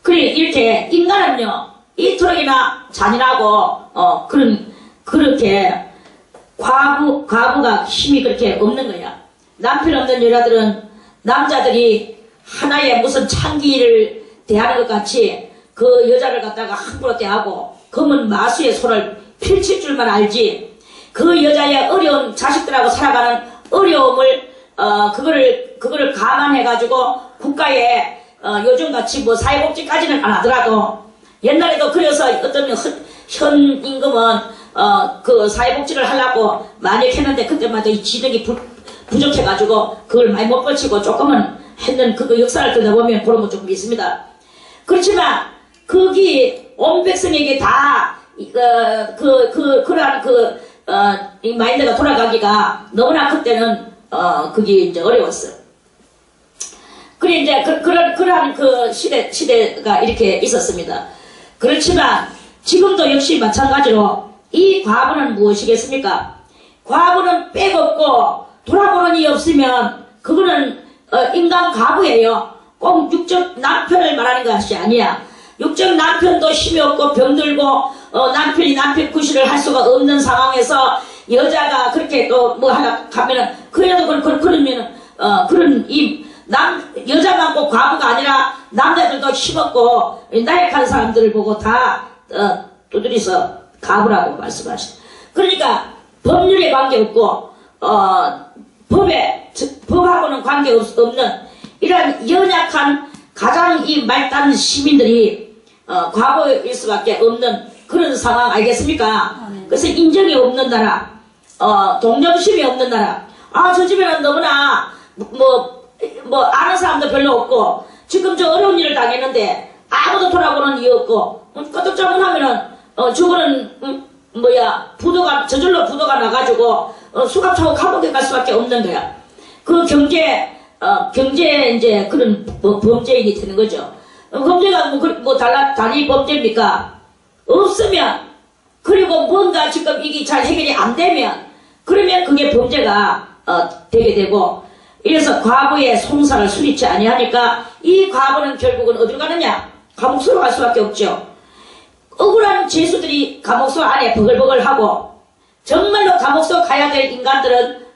[SPEAKER 2] 그래 이렇게 인간은요 이토록이나 잔인하고 그렇게 과부가 힘이 그렇게 없는 거야. 남편 없는 여자들은 남자들이 하나의 무슨 창기를 대하는 것 같이 그 여자를 갖다가 함부로 대하고 검은 마수의 손을 펼칠 줄만 알지, 그 여자의 어려운 자식들하고 살아가는 어려움을 그거를 감안해가지고 국가에 요즘같이 뭐 사회복지까지는 안 하더라도, 옛날에도 그래서 어떤 현 임금은 그 사회복지를 하려고 많이 했는데 그때마다 이 지능이 부족해가지고 그걸 많이 못 걸치고 조금은 했는 그 역사를 들여다보면 그런 거 조금 있습니다. 그렇지만 거기 온 백성에게 다 그러한 이 마인드가 돌아가기가 너무나 그때는 그게 이제 어려웠어요. 그래, 이제, 그러한 그 시대가 이렇게 있었습니다. 그렇지만, 지금도 역시 마찬가지로, 이 과부는 무엇이겠습니까? 과부는 빼먹고, 돌아보는 이 없으면, 그거는, 인간 과부예요. 꼭 육적 남편을 말하는 것이 아니야. 육적 남편도 힘이 없고, 병들고, 남편이 남편 구실을 할 수가 없는 상황에서, 여자가 그렇게 또 뭐 하나 가면은, 그래도 그러면은, 여자만 꼭 과부가 아니라 남자들도 힘없고 나약한 사람들을 보고 다 두드려서 과부라고 말씀하시죠. 그러니까 법률에 관계없고 법하고는 관계없는 이런 연약한 가장 이 말단 시민들이 과부일 수밖에 없는 그런 상황 알겠습니까? 그래서 인정이 없는 나라, 동정심이 없는 나라. 아, 저 집에는 너무나 아는 사람도 별로 없고, 지금 저 어려운 일을 당했는데, 아무도 돌아보는 이유 없고, 끄떡자문 하면은, 저거는, 저절로 부도가 나가지고, 수갑 차고 감옥에 갈 수밖에 없는 거야. 그 경제 이제 그런 범죄인이 되는 거죠. 범죄가 단위 범죄입니까? 없으면, 그리고 뭔가 지금 이게 잘 해결이 안 되면, 그러면 그게 범죄가, 되게 되고, 이래서 과부의 송사를 수리치 아니하니까 이 과부는 결국은 어디로 가느냐? 감옥소로 갈 수밖에 없죠. 억울한 죄수들이 감옥소 안에 버글버글하고 정말로 감옥소 가야 될 인간들은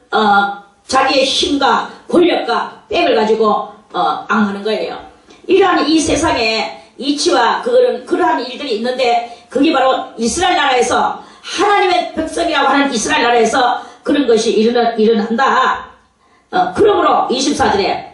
[SPEAKER 2] 자기의 힘과 권력과 빽을 가지고 앙하는 거예요. 이러한 이 세상에 이치와 그러한 일들이 있는데 그게 바로 이스라엘 나라에서 하나님의 백성이라고 하는 이스라엘 나라에서 그런 것이 일어난다. 그러므로 24절에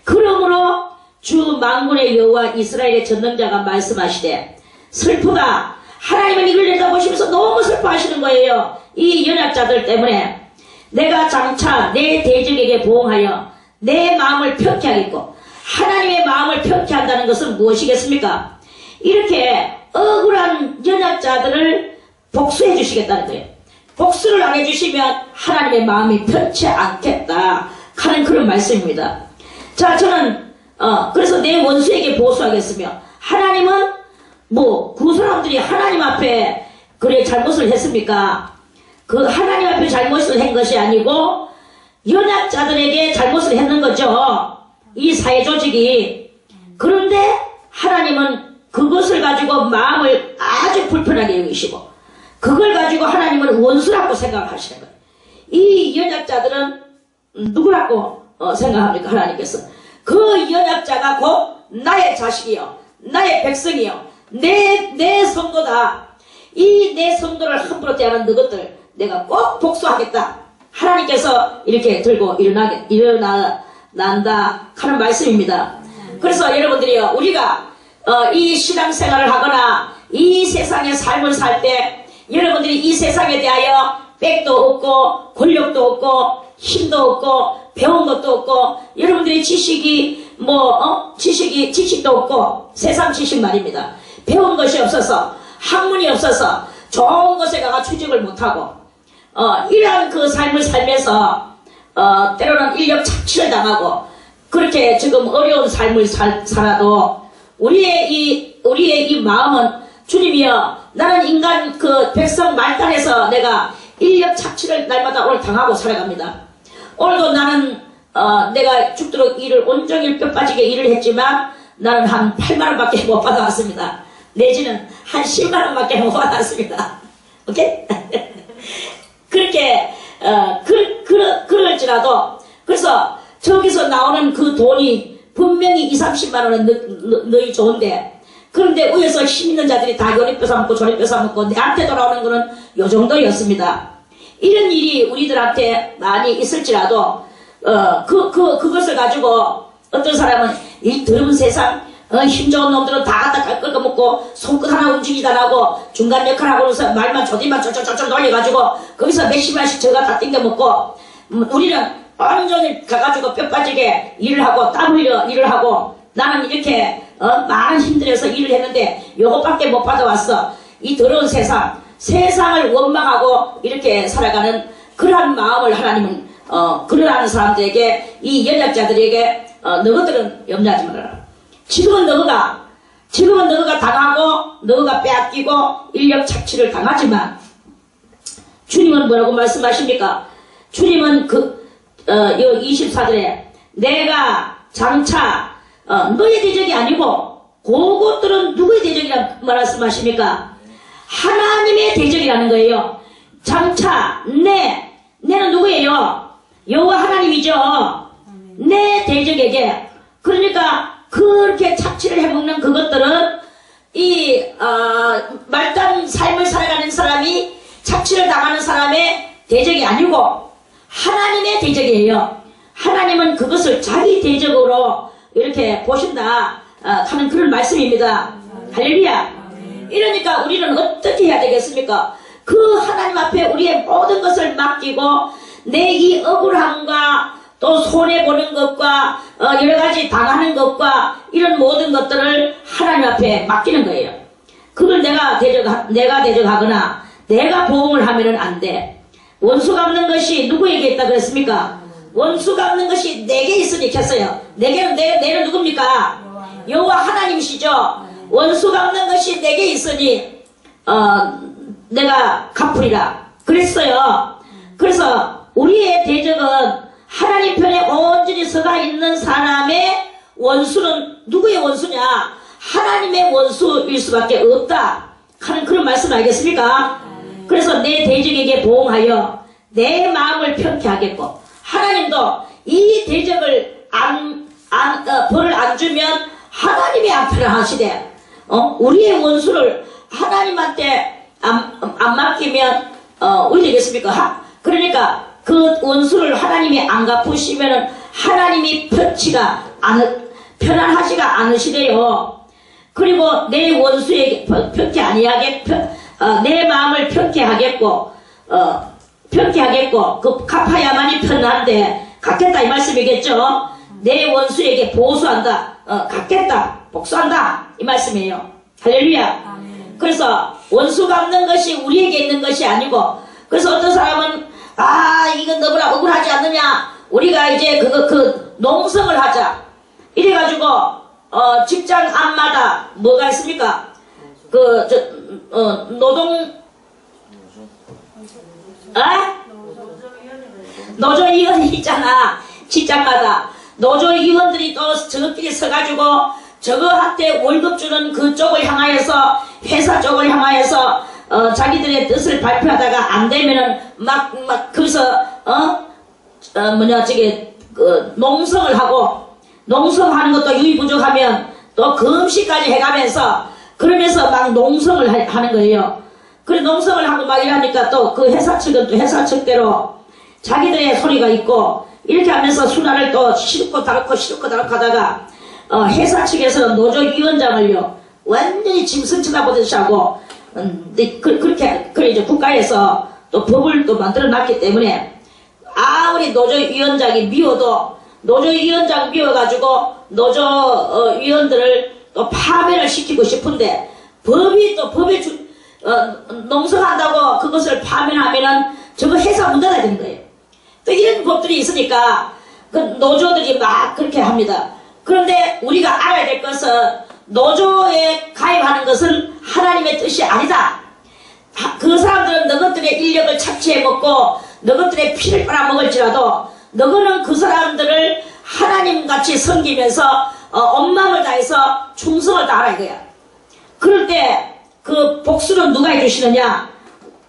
[SPEAKER 2] 그러므로 주 만군의 여호와 이스라엘의 전능자가 말씀하시되 슬프다. 하나님은 이걸 내다보시면서 너무 슬퍼하시는 거예요. 이 연약자들 때문에 내가 장차 내 대적에게 보응하여 내 마음을 편케 하겠고 하나님의 마음을 편케 한다는 것은 무엇이겠습니까? 이렇게 억울한 연약자들을 복수해 주시겠다는 거예요. 복수를 안 해주시면 하나님의 마음이 편치 않겠다 하는 그런 말씀입니다. 자, 저는 그래서 내 원수에게 보수하겠으며 하나님은 그 사람들이 하나님 앞에 그래 잘못을 했습니까? 그 하나님 앞에 잘못을 한 것이 아니고 연약자들에게 잘못을 했는 거죠. 이 사회 조직이. 그런데 하나님은 그것을 가지고 마음을 아주 불편하게 여기시고 그걸 가지고 하나님은 원수라고 생각하시는 거예요. 이 연약자들은 누구라고 생각합니까? 하나님께서 그 연약자가 곧 나의 자식이요 나의 백성이요 내 성도다. 이 내 성도를 함부로 대하는 너것들 내가 꼭 복수하겠다. 하나님께서 이렇게 들고 일어난다 하는 말씀입니다. 그래서 여러분들이요 우리가 이 신앙생활을 하거나 이 세상의 삶을 살 때 여러분들이 이 세상에 대하여 빽도 없고 권력도 없고 힘도 없고 배운 것도 없고 여러분들의 지식도 없고 세상 지식 말입니다. 배운 것이 없어서 학문이 없어서 좋은 것에 가가 취직을 못하고 이러한 그 삶을 살면서 때로는 인력 착취를 당하고 그렇게 지금 어려운 삶을 살아도 우리의 이 마음은 주님이여 나는 인간 그 백성 말단에서 내가 인력 착취를 날마다 오늘 당하고 살아갑니다. 오늘도 나는 내가 죽도록 일을 온종일 뼈 빠지게 일을 했지만 나는 한 8만원밖에 못 받아왔습니다. 내지는 한 10만원밖에 못 받아왔습니다. 오케이? 그렇게 그럴지라도 그래서 저기서 나오는 그 돈이 분명히 20-30만원은 너희 좋은데 그런데 위에서 힘 있는 자들이 다 요리 뺏어먹고 저리 뺏어먹고 내한테 돌아오는 거는 요 정도였습니다. 이런 일이 우리들한테 많이 있을지라도 그것을 가지고 어떤 사람은 이 더러운 세상 힘 좋은 놈들은 다 갖다 깎아먹고 손끝 하나 움직이지 않고 중간 역할하고서 말만 조디만 쫄쫄쫄쫄 돌려가지고 거기서 몇십만씩 저가 다 땡겨먹고 우리는 온전히 가가지고 뼈 빠지게 일을 하고 땀 흘려 일을 하고 나는 이렇게 많은 힘들어서 일을 했는데 요것밖에 못 받아왔어. 이 더러운 세상을 원망하고 이렇게 살아가는 그러한 마음을 하나님은 그러한 사람들에게 이 연약자들에게 너희들은 염려하지 말아라. 지금은 너희가 당하고 너희가 빼앗기고 인력 착취를 당하지만 주님은 뭐라고 말씀하십니까? 주님은 24절에 내가 장차 너의 대적이 아니고 그것들은 누구의 대적이라고 말씀하십니까? 하나님의 대적이라는 거예요. 장차 내는 누구예요? 여호와 하나님이죠. 내 대적에게. 그러니까 그렇게 착취를 해먹는 그것들은 말단 삶을 살아가는 사람이 착취를 당하는 사람의 대적이 아니고 하나님의 대적이에요. 하나님은 그것을 자기 대적으로 이렇게 보신다 하는 그런 말씀입니다. 할렐루야. 이러니까 우리는 어떻게 해야 되겠습니까? 그 하나님 앞에 우리의 모든 것을 맡기고 내 이 억울함과 또 손해보는 것과 여러가지 당하는 것과 이런 모든 것들을 하나님 앞에 맡기는 거예요. 그걸 내가 대적하거나 내가 보응을 하면은 안 돼. 원수 갚는 것이 누구에게 있다 그랬습니까? 원수 갚는 것이 내게 있으니 켰어요. 내는 누굽니까? 여호와 하나님이시죠. 원수 갚는 것이 내게 있으니 내가 갚으리라 그랬어요. 그래서 우리의 대적은 하나님 편에 온전히 서가 있는 사람의 원수는 누구의 원수냐? 하나님의 원수일 수밖에 없다 하는 그런 말씀 알겠습니까? 그래서 내 대적에게 보응하여 내 마음을 편케 하겠고 하나님도 이 대적을 벌을 안 주면 하나님이 안 편하시되 우리의 원수를 하나님한테 안 맡기면 어떻게 되겠습니까? 그러니까 그 원수를 하나님이 안 갚으시면 하나님이 편안하지가 않으시대요. 그리고 내 원수에게 편케 아니하게 내 마음을 편케 하겠고 그 갚아야만이 편한데 갚겠다 이 말씀이겠죠. 내 원수에게 보수한다, 갚겠다, 복수한다 이 말씀이에요. 할렐루야. 그래서 원수 갚는 것이 우리에게 있는 것이 아니고, 그래서 어떤 사람은 이건 너무나 억울하지 않느냐, 우리가 이제 농성을 하자 이래가지고 직장 앞마다 뭐가 있습니까? 노조위원이 있잖아. 직장마다 노조위원들이 또 저것끼리 서가지고 저거한테 월급 주는 그쪽을 향하여서, 회사 쪽을 향하여서 자기들의 뜻을 발표하다가 안 되면은 거기서 농성을 하고, 농성하는 것도 유의부족하면 또 금식까지 해가면서 그러면서 막 농성을 하는 거예요. 그래 농성을 하고 막 이러니까 또 그 회사 측은 또 회사 측대로 자기들의 소리가 있고 이렇게 하면서 순환을 또 싫고 다르고 하다가 회사 측에서는 노조위원장을요 완전히 짐승 쳐다보듯이 하고 그렇게 이제 국가에서 또 법을 또 만들어 놨기 때문에 아무리 노조위원장이 미워도 노조위원장 미워가지고 노조위원들을 또 파면을 시키고 싶은데 법에 농성한다고 그것을 파면하면은 저거 회사 문 닫아야 되는 거예요. 또 이런 법들이 있으니까 그 노조들이 막 그렇게 합니다. 그런데 우리가 알아야 될 것은 노조에 가입하는 것은 하나님의 뜻이 아니다. 그 사람들은 너희들의 인력을 착취해먹고 너희들의 피를 빨아먹을지라도 너희는 그 사람들을 하나님같이 섬기면서 온 마음을 다해서 충성을 다하라 이거야. 그럴 때 그 복수는 누가 해주시느냐?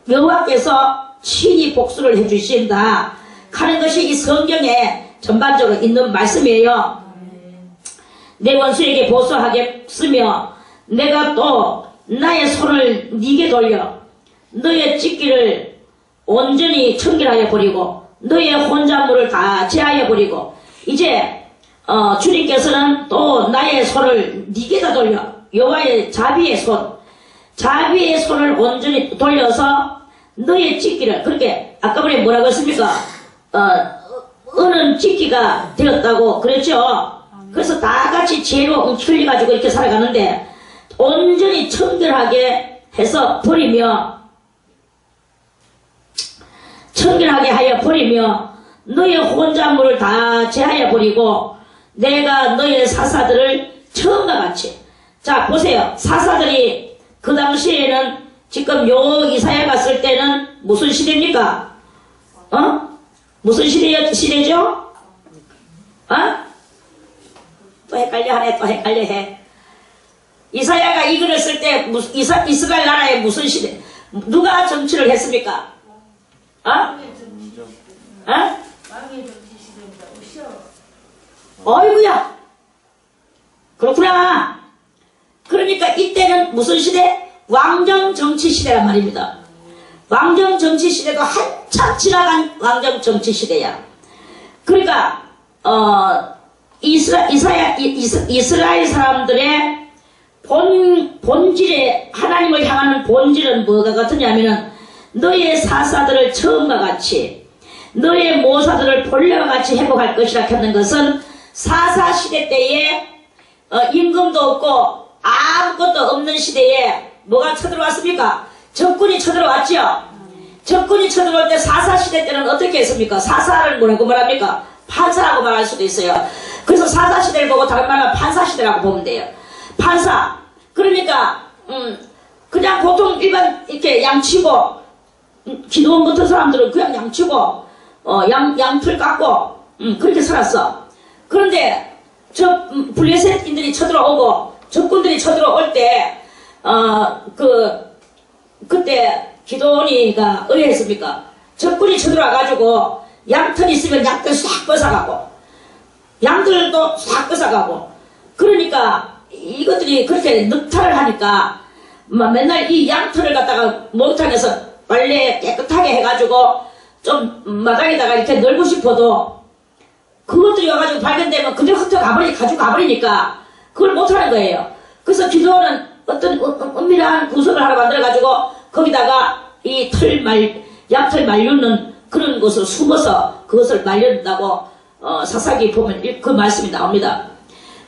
[SPEAKER 2] 여호와께서 친히 복수를 해주신다 하는 것이 이 성경에 전반적으로 있는 말씀이에요. 내 원수에게 보수하겠으며 내가 또 나의 손을 네게 돌려 너의 찢기를 온전히 청결하여 버리고 너의 혼잣물을 다 제하여 버리고, 이제 주님께서는 또 나의 손을 네게다 돌려, 여호와의 자비의 손을 온전히 돌려서 너의 찢기를, 그렇게 아까 전에 뭐라고 했습니까? 은은 찢기가 되었다고 그랬죠. 그래서 다 같이 지혜로 웅클려가지고 이렇게 살아가는데 온전히 청결하게 해서 청결하게 하여 버리며 너의 혼잣물을 다 제하여 버리고 내가 너의 사사들을 처음과 같이. 자, 보세요. 사사들이 그 당시에는 지금 요 이사야 갔을 때는 무슨 시대입니까? 무슨 시대죠? 또 헷갈려 하네, 또 헷갈려 해. 이사야가 이 글을 쓸 때 이스라엘 나라의 무슨 시대? 누가 정치를 했습니까? 어이구야. 그렇구나. 그러니까 이때는 무슨 시대? 왕정 정치 시대란 말입니다. 왕정 정치 시대도 한참 지나간 왕정 정치 시대야. 그러니까 이스라엘 사람들의 본질에 하나님을 향하는 본질은 뭐가 같으냐면은 너의 사사들을 처음과 같이 너의 모사들을 본래와 같이 회복할 것이라 했는 것은 사사 시대 때에 임금도 없고 아무것도 없는 시대에 뭐가 쳐들어왔습니까? 적군이 쳐들어왔죠. 적군이 쳐들어올 때 사사 시대 때는 어떻게 했습니까? 사사를 뭐라고 말합니까? 판사라고 말할 수도 있어요. 그래서 사사 시대를 보고 다른 말은 판사 시대라고 보면 돼요. 판사. 그러니까 그냥 보통 일반 이렇게 양치고 기도원 같은 사람들은 그냥 양치고 양풀 깎고 그렇게 살았어. 그런데 저 블레셋인들이 쳐들어오고 적군들이 쳐들어올 때 그때 기도원이가 의했습니까? 적군이 쳐들어와가지고 양털 있으면 양털 싹 뺏어가고 양들도 싹 뺏어가고 그러니까 이것들이 그렇게 늑탈을 하니까 맨날 이 양털을 갖다가 목욕탕에서 빨래 깨끗하게 해가지고 좀 마당에다가 이렇게 널고 싶어도 그것들이 와가지고 발견되면 그대로 가지고 가버리니까 그걸 못하는 거예요. 그래서 기도원은 어떤 은밀한 구석을 하나 만들어가지고 거기다가 이 양털 말리는 그런 곳을 숨어서 그것을 말린다고 사사기 보면 그 말씀이 나옵니다.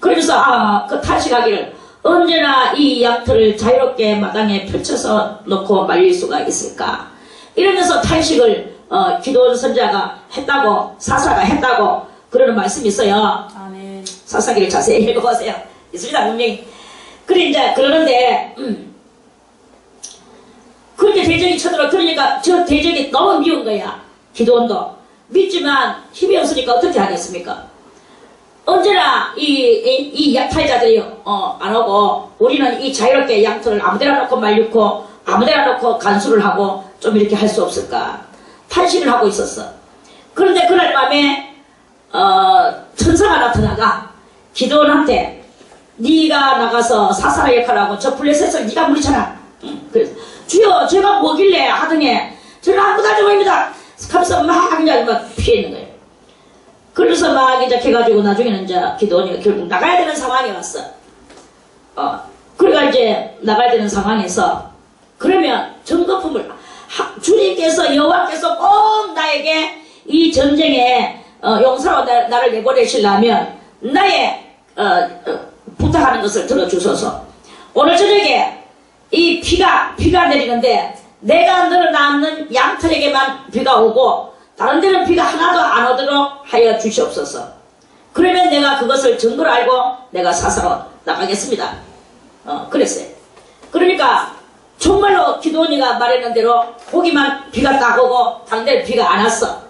[SPEAKER 2] 그러면서 그 탄식하기를 언제나 이 양털을 자유롭게 마당에 펼쳐서 놓고 말릴 수가 있을까 이러면서 탄식을 기도원 선자가 했다고 사사가 했다고 그러는 말씀이 있어요. 아멘. 사사기를 자세히 읽어보세요. 있습니다 분명히. 그래 이제 그러는데 그렇게 대적이 쳐들어. 그러니까 저 대적이 너무 미운 거야. 기도원도 믿지만 힘이 없으니까 어떻게 하겠습니까? 언제나 이 약탈자들이 안 오고 우리는 이 자유롭게 양털을 아무데나 놓고 말리고 아무데나 놓고 간수를 하고 좀 이렇게 할 수 없을까 탄식을 하고 있었어. 그런데 그날 밤에 천사가 나타나가 기도원한테 네가 나가서 사사라 역할하고 저 블레셋을 네가 물리쳐라. 그래서 주여 제가 뭐길래 하등에 저는 아무것도 하지 못합니다. 하면서 막 그냥 막 피해 있는 거예요. 그래서 막 이제 해가지고 나중에는 이제 기도원이가 결국 나가야 되는 상황이 왔어. 그래가 이제 나가야 되는 상황에서 그러면 전거품을 주님께서 여호와께서 꼭 나에게 이 전쟁에 용사로 나를 내보내시려면 나의 부탁하는 것을 들어주소서. 오늘 저녁에 이 비가 내리는데 내가 늘어남는 양털에게만 비가 오고 다른 데는 비가 하나도 안 오도록 하여 주시옵소서. 그러면 내가 그것을 증거로 알고 내가 사사로 나가겠습니다. 그랬어요. 그러니까 정말로 기도원이가 말했는 대로 거기만 비가 딱 오고 다른 데는 비가 안 왔어.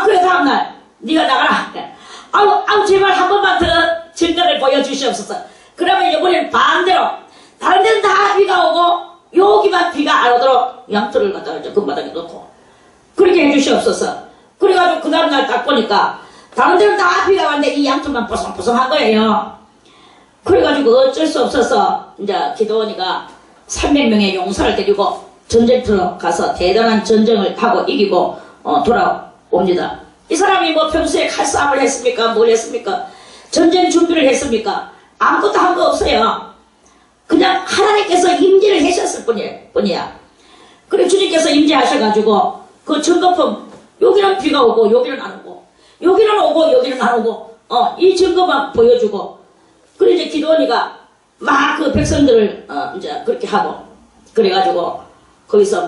[SPEAKER 2] 그래 다음날 네가 나가라. 아우 제발 한 번만 더 증거를 보여주시옵소서. 그러면 이번엔 반대로 다른 데는 다 비가 오고 여기만 비가 안 오도록 양털을 갖다가 이제 금바닥에 놓고 그렇게 해주시옵소서. 그래가지고 그 다음날 딱 보니까 다른 데는 다 비가 왔는데 이 양털만 뽀송뽀송한 거예요. 그래가지고 어쩔 수 없어서 이제 기도원이가 300명의 용사를 데리고 전쟁터로 가서 대단한 전쟁을 하고 이기고 돌아옵니다. 이 사람이 뭐 평소에 칼싸움을 했습니까? 뭘 했습니까? 전쟁 준비를 했습니까? 아무것도 한 거 없어요. 그냥 하나님께서 임재를 하셨을 뿐이야. 그래 주님께서 임재하셔가지고 그 증거품 여기는 비가 오고 여기는 안 오고 여기는 오고 여기는 안 오고 이 증거만 보여주고 그래 이제 기도원이가 막 그 백성들을 이제 그렇게 하고 그래가지고 거기서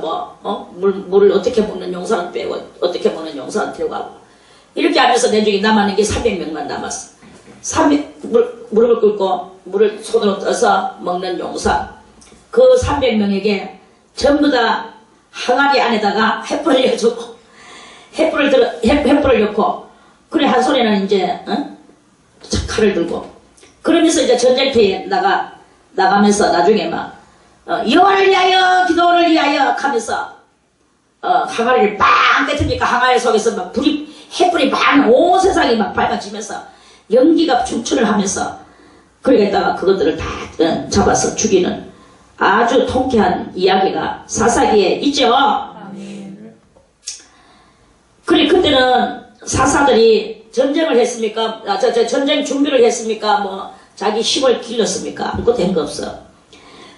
[SPEAKER 2] 물을 어떻게 먹는 용사는 빼고 어떻게 먹는 용사는 데리고 가고 이렇게 하면서 내중에 남았는 게 300명만 남았어. 무릎을 꿇고 물을 손으로 떠서 먹는 용사. 그 300명에게 전부 다 항아리 안에다가 횃불을 넣어주고, 횃불을 넣고, 그래, 한 손에는 이제, 칼을 들고, 그러면서 이제 전쟁터에 나가면서 나중에 막, 여호와를 위하여, 기도를 위하여 하면서, 항아리를 빵 뱉으니까 항아리 속에서 막 횃불이 막 온 세상이 막 밝아지면서 연기가 충천을 하면서, 그러겠다가 그것들을 다 잡아서 죽이는 아주 통쾌한 이야기가 사사기에 있죠. 그래, 그때는 사사들이 전쟁을 했습니까? 전쟁 준비를 했습니까? 뭐, 자기 힘을 길렀습니까? 아무것도 된 거 없어.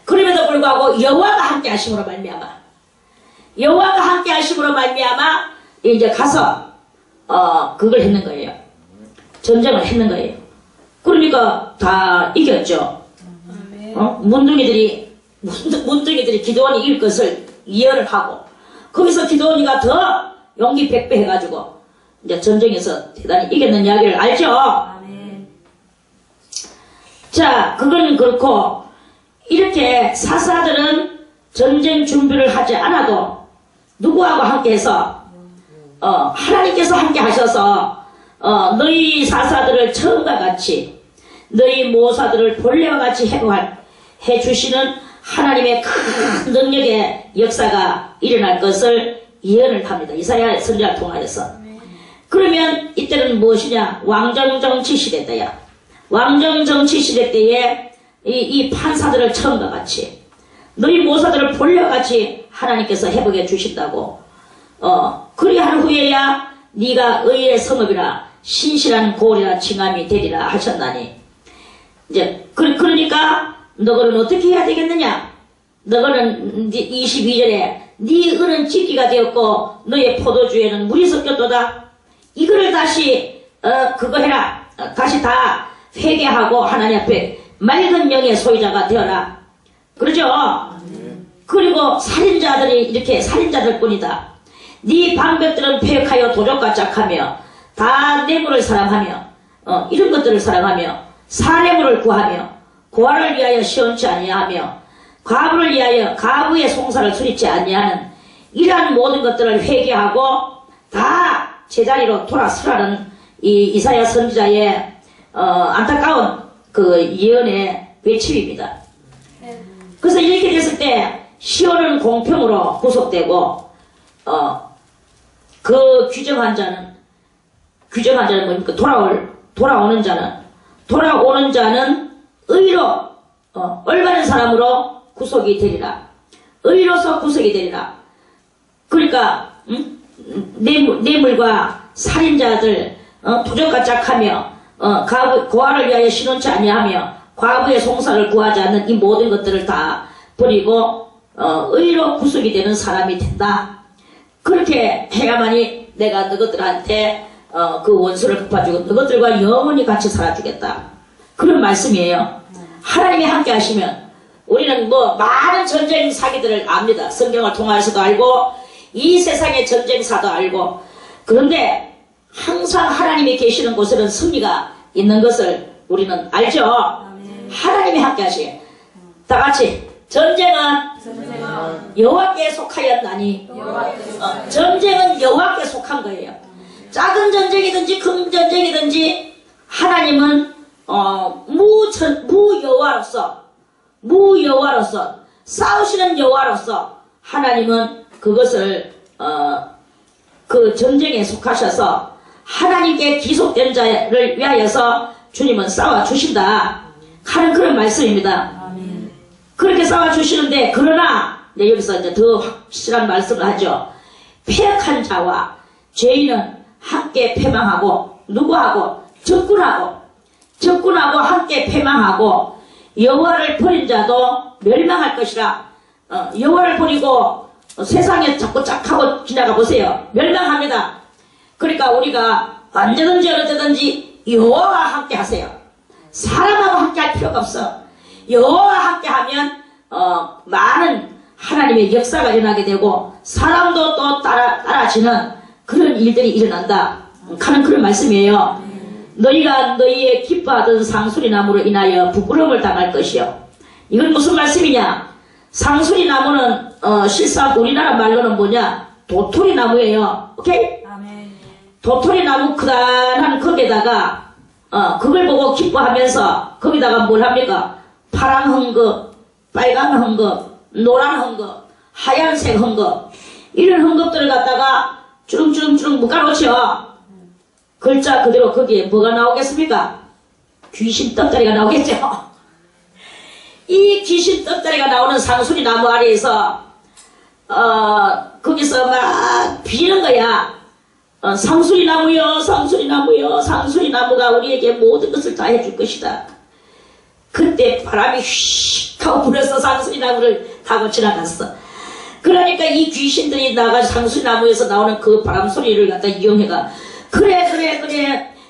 [SPEAKER 2] 그럼에도 불구하고 여호와가 함께 하심으로 말미암아. 여호와가 함께 하심으로 말미암아, 이제 가서, 그걸 했는 거예요. 전쟁을 했는 거예요. 그러니까 다 이겼죠. 문둥이들이 기드온이 이길 것을 예언을 하고, 거기서 기드온이가 더 용기 백배 해가지고, 이제 전쟁에서 대단히 이겼는 이야기를 알죠? 아멘. 자, 그건 그렇고, 이렇게 사사들은 전쟁 준비를 하지 않아도 누구하고 함께 해서, 하나님께서 함께 하셔서, 너희 사사들을 처음과 같이, 너희 모사들을 본래와 같이 해주시는 하나님의 큰 능력의 역사가 일어날 것을 예언을 합니다. 이사야 선지자를 통하여서. 그러면 이때는 무엇이냐? 왕정정치 시대 때야. 왕정정치 시대 때에 이 판사들을 처음과 같이, 너희 모사들을 본래와 같이 하나님께서 회복해 주신다고. 그리한 후에야 네가 의의 성읍이라 신실한 고리라 칭함이 되리라 하셨나니. 이제 그러니까 너희는 어떻게 해야 되겠느냐? 너희는 22절에 네 은은 찢기가 되었고 너의 포도주에는 물이 섞였도다. 이거를 다시 그거 해라. 다시 다 회개하고 하나님 앞에 맑은 영의 소유자가 되어라. 그러죠? 그리고 살인자들이 이렇게 살인자들 뿐이다. 네 방백들은 폐역하여 도적과 짝하며 다 뇌물을 사랑하며 이런 것들을 사랑하며 사내물을 구하며 고아를 위하여 시원치 아니하며 과부를 위하여 가부의 송사를 수리치 아니하는 이러한 모든 것들을 회개하고 다 제자리로 돌아서라는 이 이사야 선지자의 안타까운 그 예언의 외침입니다. 그래서 이렇게 됐을 때 시온은 공평으로 구속되고 그 규정한 자는 뭡니까? 돌아오는 자는 의로 올바른 사람으로 구속이 되리라. 의로서 구속이 되리라. 그러니까 뇌물과 살인자들 도적과 짝하며 고아를 위하여 신원치 아니하며 과부의 송사를 구하지 않는 이 모든 것들을 다 버리고 의로 구속이 되는 사람이 된다. 그렇게 해야만이 내가 너희들한테 그 원수를 갚아주고 너희들과 영원히 같이 살아주겠다. 그런 말씀이에요. 하나님이 함께 하시면 우리는 뭐 많은 전쟁 사기들을 압니다. 성경을 통해서도 알고 이 세상의 전쟁사도 알고. 그런데 항상 하나님이 계시는 곳에는 승리가 있는 것을 우리는 알죠. 하나님이 함께 하시게. 다 같이 전쟁은 여호와께 속하였나니. 전쟁은 여호와께 속한 거예요. 작은 전쟁이든지 큰 전쟁이든지 하나님은 무여호와로서 싸우시는 여호와로서 하나님은 그것을 그 전쟁에 속하셔서 하나님께 기속된 자를 위하여서 주님은 싸워주신다 하는 그런 말씀입니다. 그렇게 싸워주시는데, 그러나 여기서 이제 더 확실한 말씀을 하죠. 패역한 자와 죄인은 함께 패망하고, 누구하고? 적군하고 함께 패망하고, 여호와를 버린 자도 멸망할 것이라. 여호와를 버리고 세상에 자꾸 짝하고 지나가 보세요. 멸망합니다. 그러니까 우리가 언제든지 어디든지 여호와와 함께 하세요. 사람하고 함께 할 필요가 없어. 여호와와 함께 하면 많은 하나님의 역사가 일어나게 되고 사람도 또 따라지는 그런 일들이 일어난다 하는 그런 말씀이에요. 너희가 너희의 기뻐하던 상수리 나무로 인하여 부끄러움을 당할 것이요. 이건 무슨 말씀이냐? 상수리 나무는 실상 우리나라 말로는 뭐냐? 도토리 나무예요. 오케이?
[SPEAKER 1] 아멘.
[SPEAKER 2] 도토리 나무 크다란 거기에다가 그걸 보고 기뻐하면서 거기다가 뭘 합니까? 파란 헝겊, 빨간 헝겊, 노란 헝겊, 하얀색 헝겊 이런 헝겊들을 갖다가 주렁주렁 묶어놓죠. 글자 그대로 거기에 뭐가 나오겠습니까? 귀신 떡다리가 나오겠죠. 이 귀신 떡다리가 나오는 상수리 나무 아래에서 거기서 막 비는 거야. 상수리 나무요, 상수리 나무요, 상수리 나무가 우리에게 모든 것을 다 해줄 것이다. 그때 바람이 휙 하고 불어서 상수리 나무를 타고 지나갔어. 그러니까 이 귀신들이 나가 상수리 나무에서 나오는 그 바람 소리를 갖다 이용해가 그래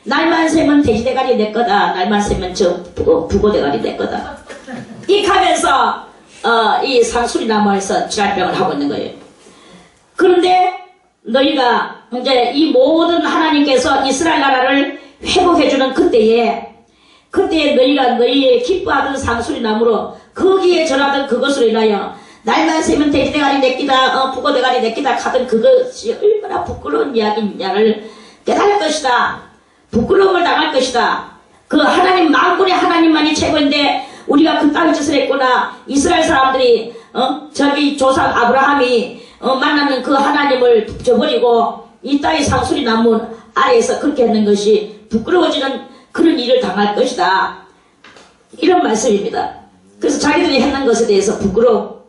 [SPEAKER 2] 날만 새면 돼지대가리 내 거다. 날만 새면 저 북어대가리 내 거다. 이 하면서 이 상수리 나무에서 지랄병을 하고 있는 거예요. 그런데 너희가 이제 이 모든 하나님께서 이스라엘 나라를 회복해주는 그때에 너희가 너희의 기뻐하던 상수리 나무로 거기에 절하던 그것으로 인하여 날만 새면 돼지대가리 내끼다 북어대가리 내끼다 하던 그것이 얼마나 부끄러운 이야기냐를 깨달을 것이다. 부끄러움을 당할 것이다. 그 하나님 만군의 하나님만이 최고인데 우리가 그 땅의 짓을 했구나. 이스라엘 사람들이 저기 조상 아브라함이 만나는 그 하나님을 저버리고 이 땅의 상수리 나무 아래에서 그렇게 했는 것이 부끄러워지는 그런 일을 당할 것이다. 이런 말씀입니다. 그래서 자기들이 했는 것에 대해서 부끄러움.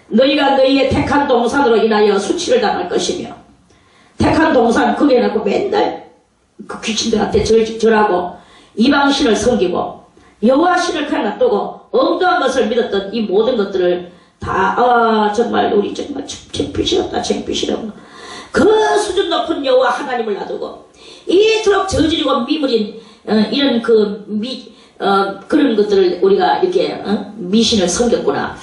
[SPEAKER 2] 너희가 너희의 택한 동산으로 인하여 수치를 당할 것이며 택한 동산 거기에 놓고 맨날 그 귀신들한테 절하고 이방신을 섬기고 여호와 신을 칼 놔두고 엉뚱한 것을 믿었던 이 모든 것들을 다 정말 우리 정말 창피스럽다. 그 수준 높은 여호와 하나님을 놔두고 이토록 저지르고 미물인 이런 그런 것들을 우리가 이렇게 미신을 섬겼구나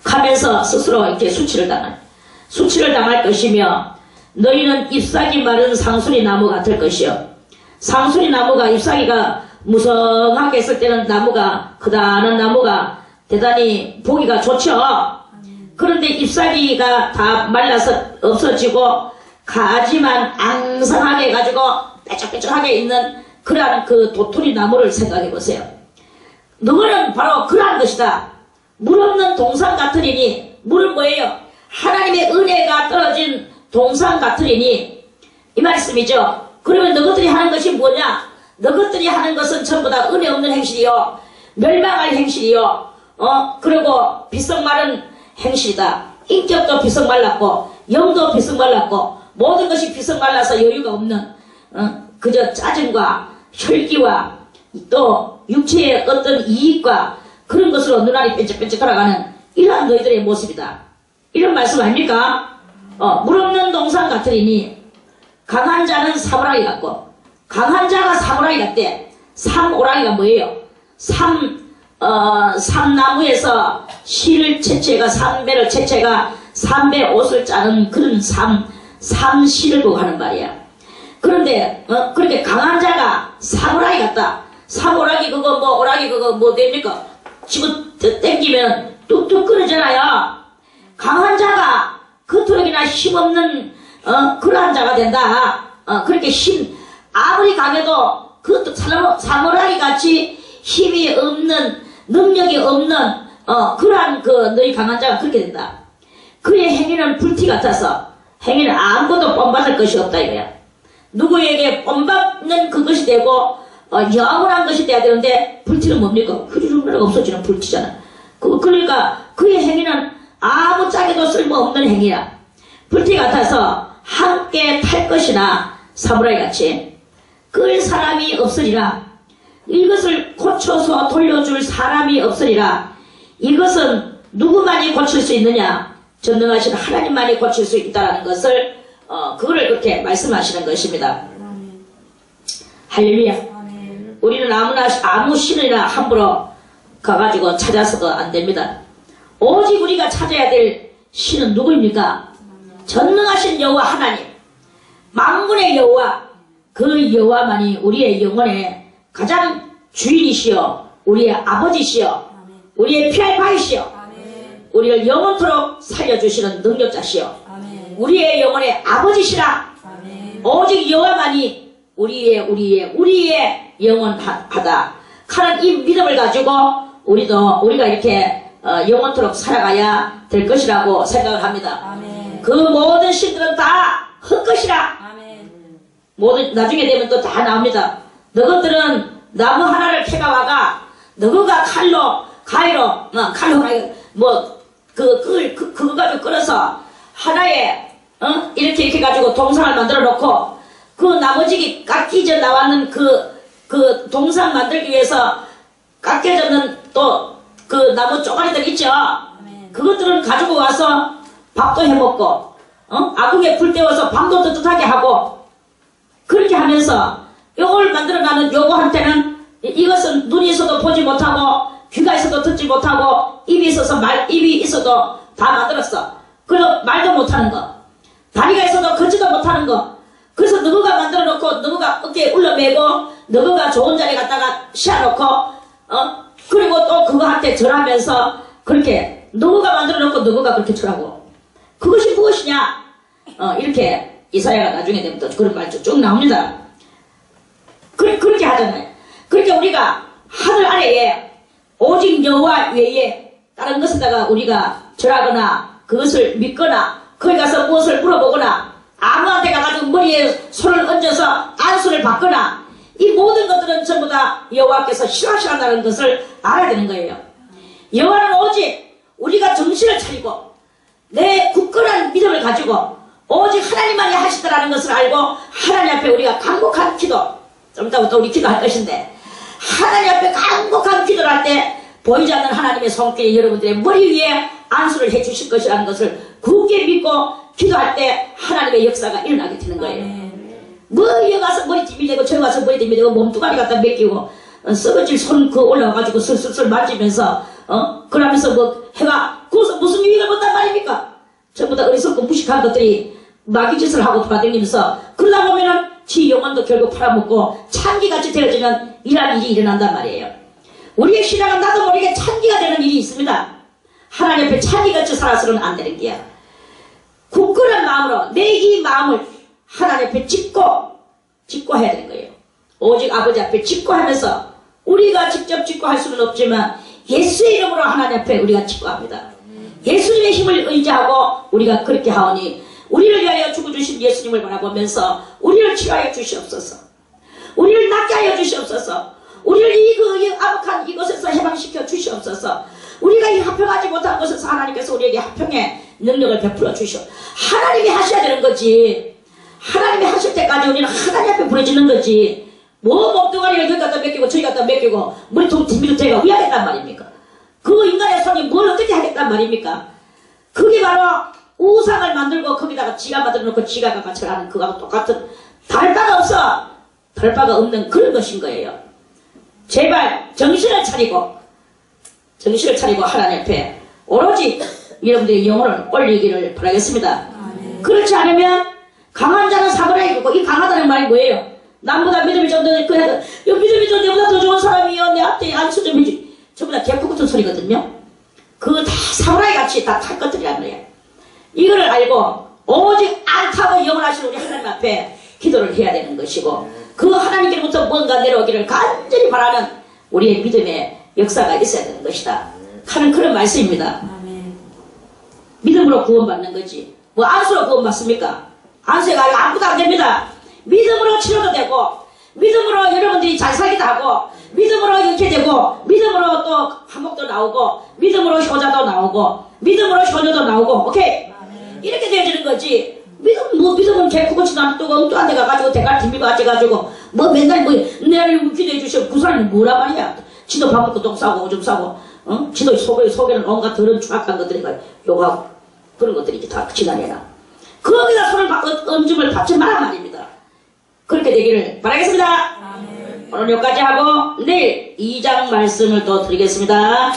[SPEAKER 2] 하면서 스스로 이렇게 수치를 당할 것이며 너희는 잎사귀 마른 상수리 나무 같을 것이요. 상수리 나무가 잎사귀가 무성하게 했을 때는 나무가 크다는 나무가 대단히 보기가 좋죠. 그런데 잎사귀가 다 말라서 없어지고 가지만 앙상하게 해가지고 빼쩍빼쩍하게 있는 그러한 그 도토리 나무를 생각해 보세요. 너희는 바로 그러한 것이다. 물 없는 동산 같으리니 물은 뭐예요? 하나님의 은혜가 떨어진 동산 같으리니 이 말씀이죠. 그러면 너희들이 하는 것이 뭐냐? 너희들이 하는 것은 전부 다 은혜 없는 행실이요 멸망할 행실이요 그리고 비석마른 행실이다. 인격도 비석말랐고 영도 비석말랐고 모든 것이 비석말라서 여유가 없는 그저 짜증과 혈기와 또 육체의 어떤 이익과 그런 것으로 눈알이 뺀쩍뺀쩍 돌아가는 이러한 너희들의 모습이다. 이런 말씀 아닙니까? 물 없는 동산 같으리니 강한 자는 사무라이 같고 강한 자가 사무라이 같대. 삼오라이가 뭐예요? 삼나무에서 실을 채채가 삼배를 채채가 삼배 옷을 짜는 그런 삼실을 보고 하는 말이야. 그런데 그렇게 강한 자가 사무라이 같다. 사무라기 그거 뭐 오라기 그거 뭐 됩니까? 집어 땡기면 뚝뚝 끊어지잖아요. 강한 자가 그토록이나 힘없는 그러한 자가 된다. 그렇게 아무리 강해도 그것도 사무라이 같이 힘이 없는 능력이 없는 그러한 그 너희 강한 자가 그렇게 된다. 그의 행위는 불티 같아서 행위는 아무것도 본받을 것이 없다 이거야. 누구에게 본받는 그것이 되고 영원한 것이 돼야 되는데 불티는 뭡니까? 흐르륵 없어지는 불티잖아. 그러니까 그의 행위는 아무 짝에도 쓸모없는 행위야. 불티 같아서 함께 탈 것이나 사무라이 같이 끌 사람이 없으리라. 이것을 고쳐서 돌려줄 사람이 없으리라. 이것은 누구만이 고칠 수 있느냐? 전능하신 하나님만이 고칠 수 있다는 것을 그거를 그렇게 말씀하시는 것입니다. 할렐루야. 우리는 아무 신이나 함부로 가가지고 찾아서도 안 됩니다. 오직 우리가 찾아야 될 신은 누구입니까? 전능하신 여호와 하나님. 만군의 여호와, 그 여호와만이 우리의 영혼의 가장 주인이시여, 우리의 아버지시여, 우리의 피할 바이시여, 우리를 영원토록 살려주시는 능력자시여, 우리의 영혼의 아버지시라. 오직 여호와만이 우리의 영원하다 하는 이 믿음을 가지고 우리가 이렇게 영원토록 살아가야 될 것이라고 생각을 합니다. 그 모든 신들은 다 헛것이라. 나중에 되면 또 다 나옵니다. 너희들은 나무 하나를 캐가와가 너희가 가위로 그거 가지고 끌어서 하나에 이렇게 가지고 동상을 만들어 놓고 그 나머지 깎이져 나왔는 그 동상 만들기 위해서 깎여졌는 또 그 나무 쪼가리들 있죠. 그것들은 가지고 와서 밥도 해먹고 아궁이에 불 때워서 밤도 뜨뜻하게 하고 그렇게 하면서 요걸 만들어가는 요거한테는 이것은 눈이 있어도 보지 못하고 귀가 있어도 듣지 못하고 입이 있어도 다 만들었어. 그리고 말도 못하는 거, 다리가 있어도 걷지도 못하는 거. 그래서 너가 만들어 놓고 너가 어깨에 올려매고 너가 좋은 자리에 갖다가 씌워놓고 그리고 또 그거한테 절하면서 그렇게 너가 만들어 놓고 너가 그렇게 절하고 그것이 무엇이냐? 이렇게 이사야가 나중에 되면 또 그런 말 쭉 나옵니다. 그렇게 하잖아요. 그러니까 우리가 하늘 아래에 오직 여호와 외에 다른 것에다가 우리가 절하거나 그것을 믿거나 거기 가서 무엇을 물어보거나 아무한테 가가지고 머리에 손을 얹어서 안수를 받거나 이 모든 것들은 전부 다 여호와께서 싫어하신다는 것을 알아야 되는 거예요. 여호와는 오직 우리가 정신을 차리고 내 굳건한 믿음을 가지고 오직 하나님만이 하시더라는 것을 알고 하나님 앞에 우리가 간곡한 기도, 좀 이따부터 우리 기도할 것인데 하나님 앞에 간곡한 기도를 할 때 보이지 않는 하나님의 손길이 여러분들의 머리 위에 안수를 해주실 것이라는 것을 굳게 믿고 기도할 때 하나님의 역사가 일어나게 되는 거예요. 뭐 여기 가서 머리 뒤밀대고 저기 가서 머리 뒤밀대고 몸뚱아리 갖다 맡기고 썩어질 손 올라와가지고 슬슬슬 만지면서 그러면서 뭐 해가 거기서 무슨 유익을 본단 말입니까? 전부 다 어리석고 무식한 것들이 마귀짓을 하고 돌아다니면서 그러다 보면은 지 영혼도 결국 팔아먹고 찬기같이 되어지는 이러한 일이 일어난단 말이에요. 우리의 신앙은 나도 모르게 찬기가 되는 일이 있습니다. 하나님 앞에 찬기같이 살아서는 안 되는 게야. 굳건한 마음으로 내 이 마음을 하나님 앞에 짓고 해야 되는 거예요. 오직 아버지 앞에 짓고 하면서 우리가 직접 짓고 할 수는 없지만 예수의 이름으로 하나님 앞에 우리가 짓고 합니다. 예수님의 힘을 의지하고 우리가 그렇게 하오니 우리를 위하여 죽어주신 예수님을 바라보면서 우리를 치료하여 주시옵소서. 우리를 낫게 하여 주시옵소서. 우리를 이 아득한 이곳에서 해방시켜 주시옵소서. 우리가 이 합평하지 못한 곳에서 하나님께서 우리에게 합평의 능력을 베풀어 주시오. 하나님이 하셔야 되는 거지. 하나님이 하실 때까지 우리는 하나님 앞에 부르짖는 거지. 뭐 몸뚱아리를 여기 갖다 맡기고 저기 갖다 맡기고 머리통 뒤밀어 대가 왜 하겠단 말입니까? 그 인간의 손이 뭘 어떻게 하겠단 말입니까? 그게 바로 우상을 만들고 거기다가 지가 만들어 놓고 지가 가가처럼 그거하고 똑같은 다를 바가 없어. 다를 바가 없는 그런 것인 거예요. 제발 정신을 차리고 하나님 앞에 오로지 여러분들의 영혼을 올리기를 바라겠습니다. 그렇지 않으면 강한 자는 사고라 이거고 이 강하다는 말이 뭐예요? 남보다 믿음이 좀 더 믿음이 좀 내보다 더 좋은 사람이요 내 앞에 안수 좀 해주 전부 다 개코 같은 소리거든요. 그거 다 사무라이 같이 다 탈 것들이란 거예요. 이거를 알고 오직 악하고 영원하신 우리 하나님 앞에 기도를 해야 되는 것이고 그 하나님께로부터 뭔가 내려오기를 간절히 바라는 우리의 믿음의 역사가 있어야 되는 것이다 하는 그런 말씀입니다. 믿음으로 구원받는 거지 뭐 안수로 구원받습니까? 안수가 아무것도 안 됩니다. 믿음으로 치료도 되고 믿음으로 여러분들이 잘 살기도 하고 믿음으로 이렇게 되고 믿음으로 또 한복도 나오고 믿음으로 효자도 나오고 믿음으로 효녀도 나오고 오케이? 이렇게 되어지는 거지. 믿음은 개코고치 남뚜고 엉뚱한 데 가가지고 대가리 뒷밀고 가지고 뭐 맨날 뭐 내를 기도해 주시고 그 사람이 뭐라 말이야. 지도 밥 먹고 똥 싸고 오줌 싸고 지도 속에는 온갖 더러운 추악한 것들이 요구하고 그런 것들이 이제 다 지나내라. 거기다 손을 엄줌을 받지 마라 말입니다. 그렇게 되기를 바라겠습니다. 오늘 여기까지 하고 내일 2장 말씀을 또 드리겠습니다.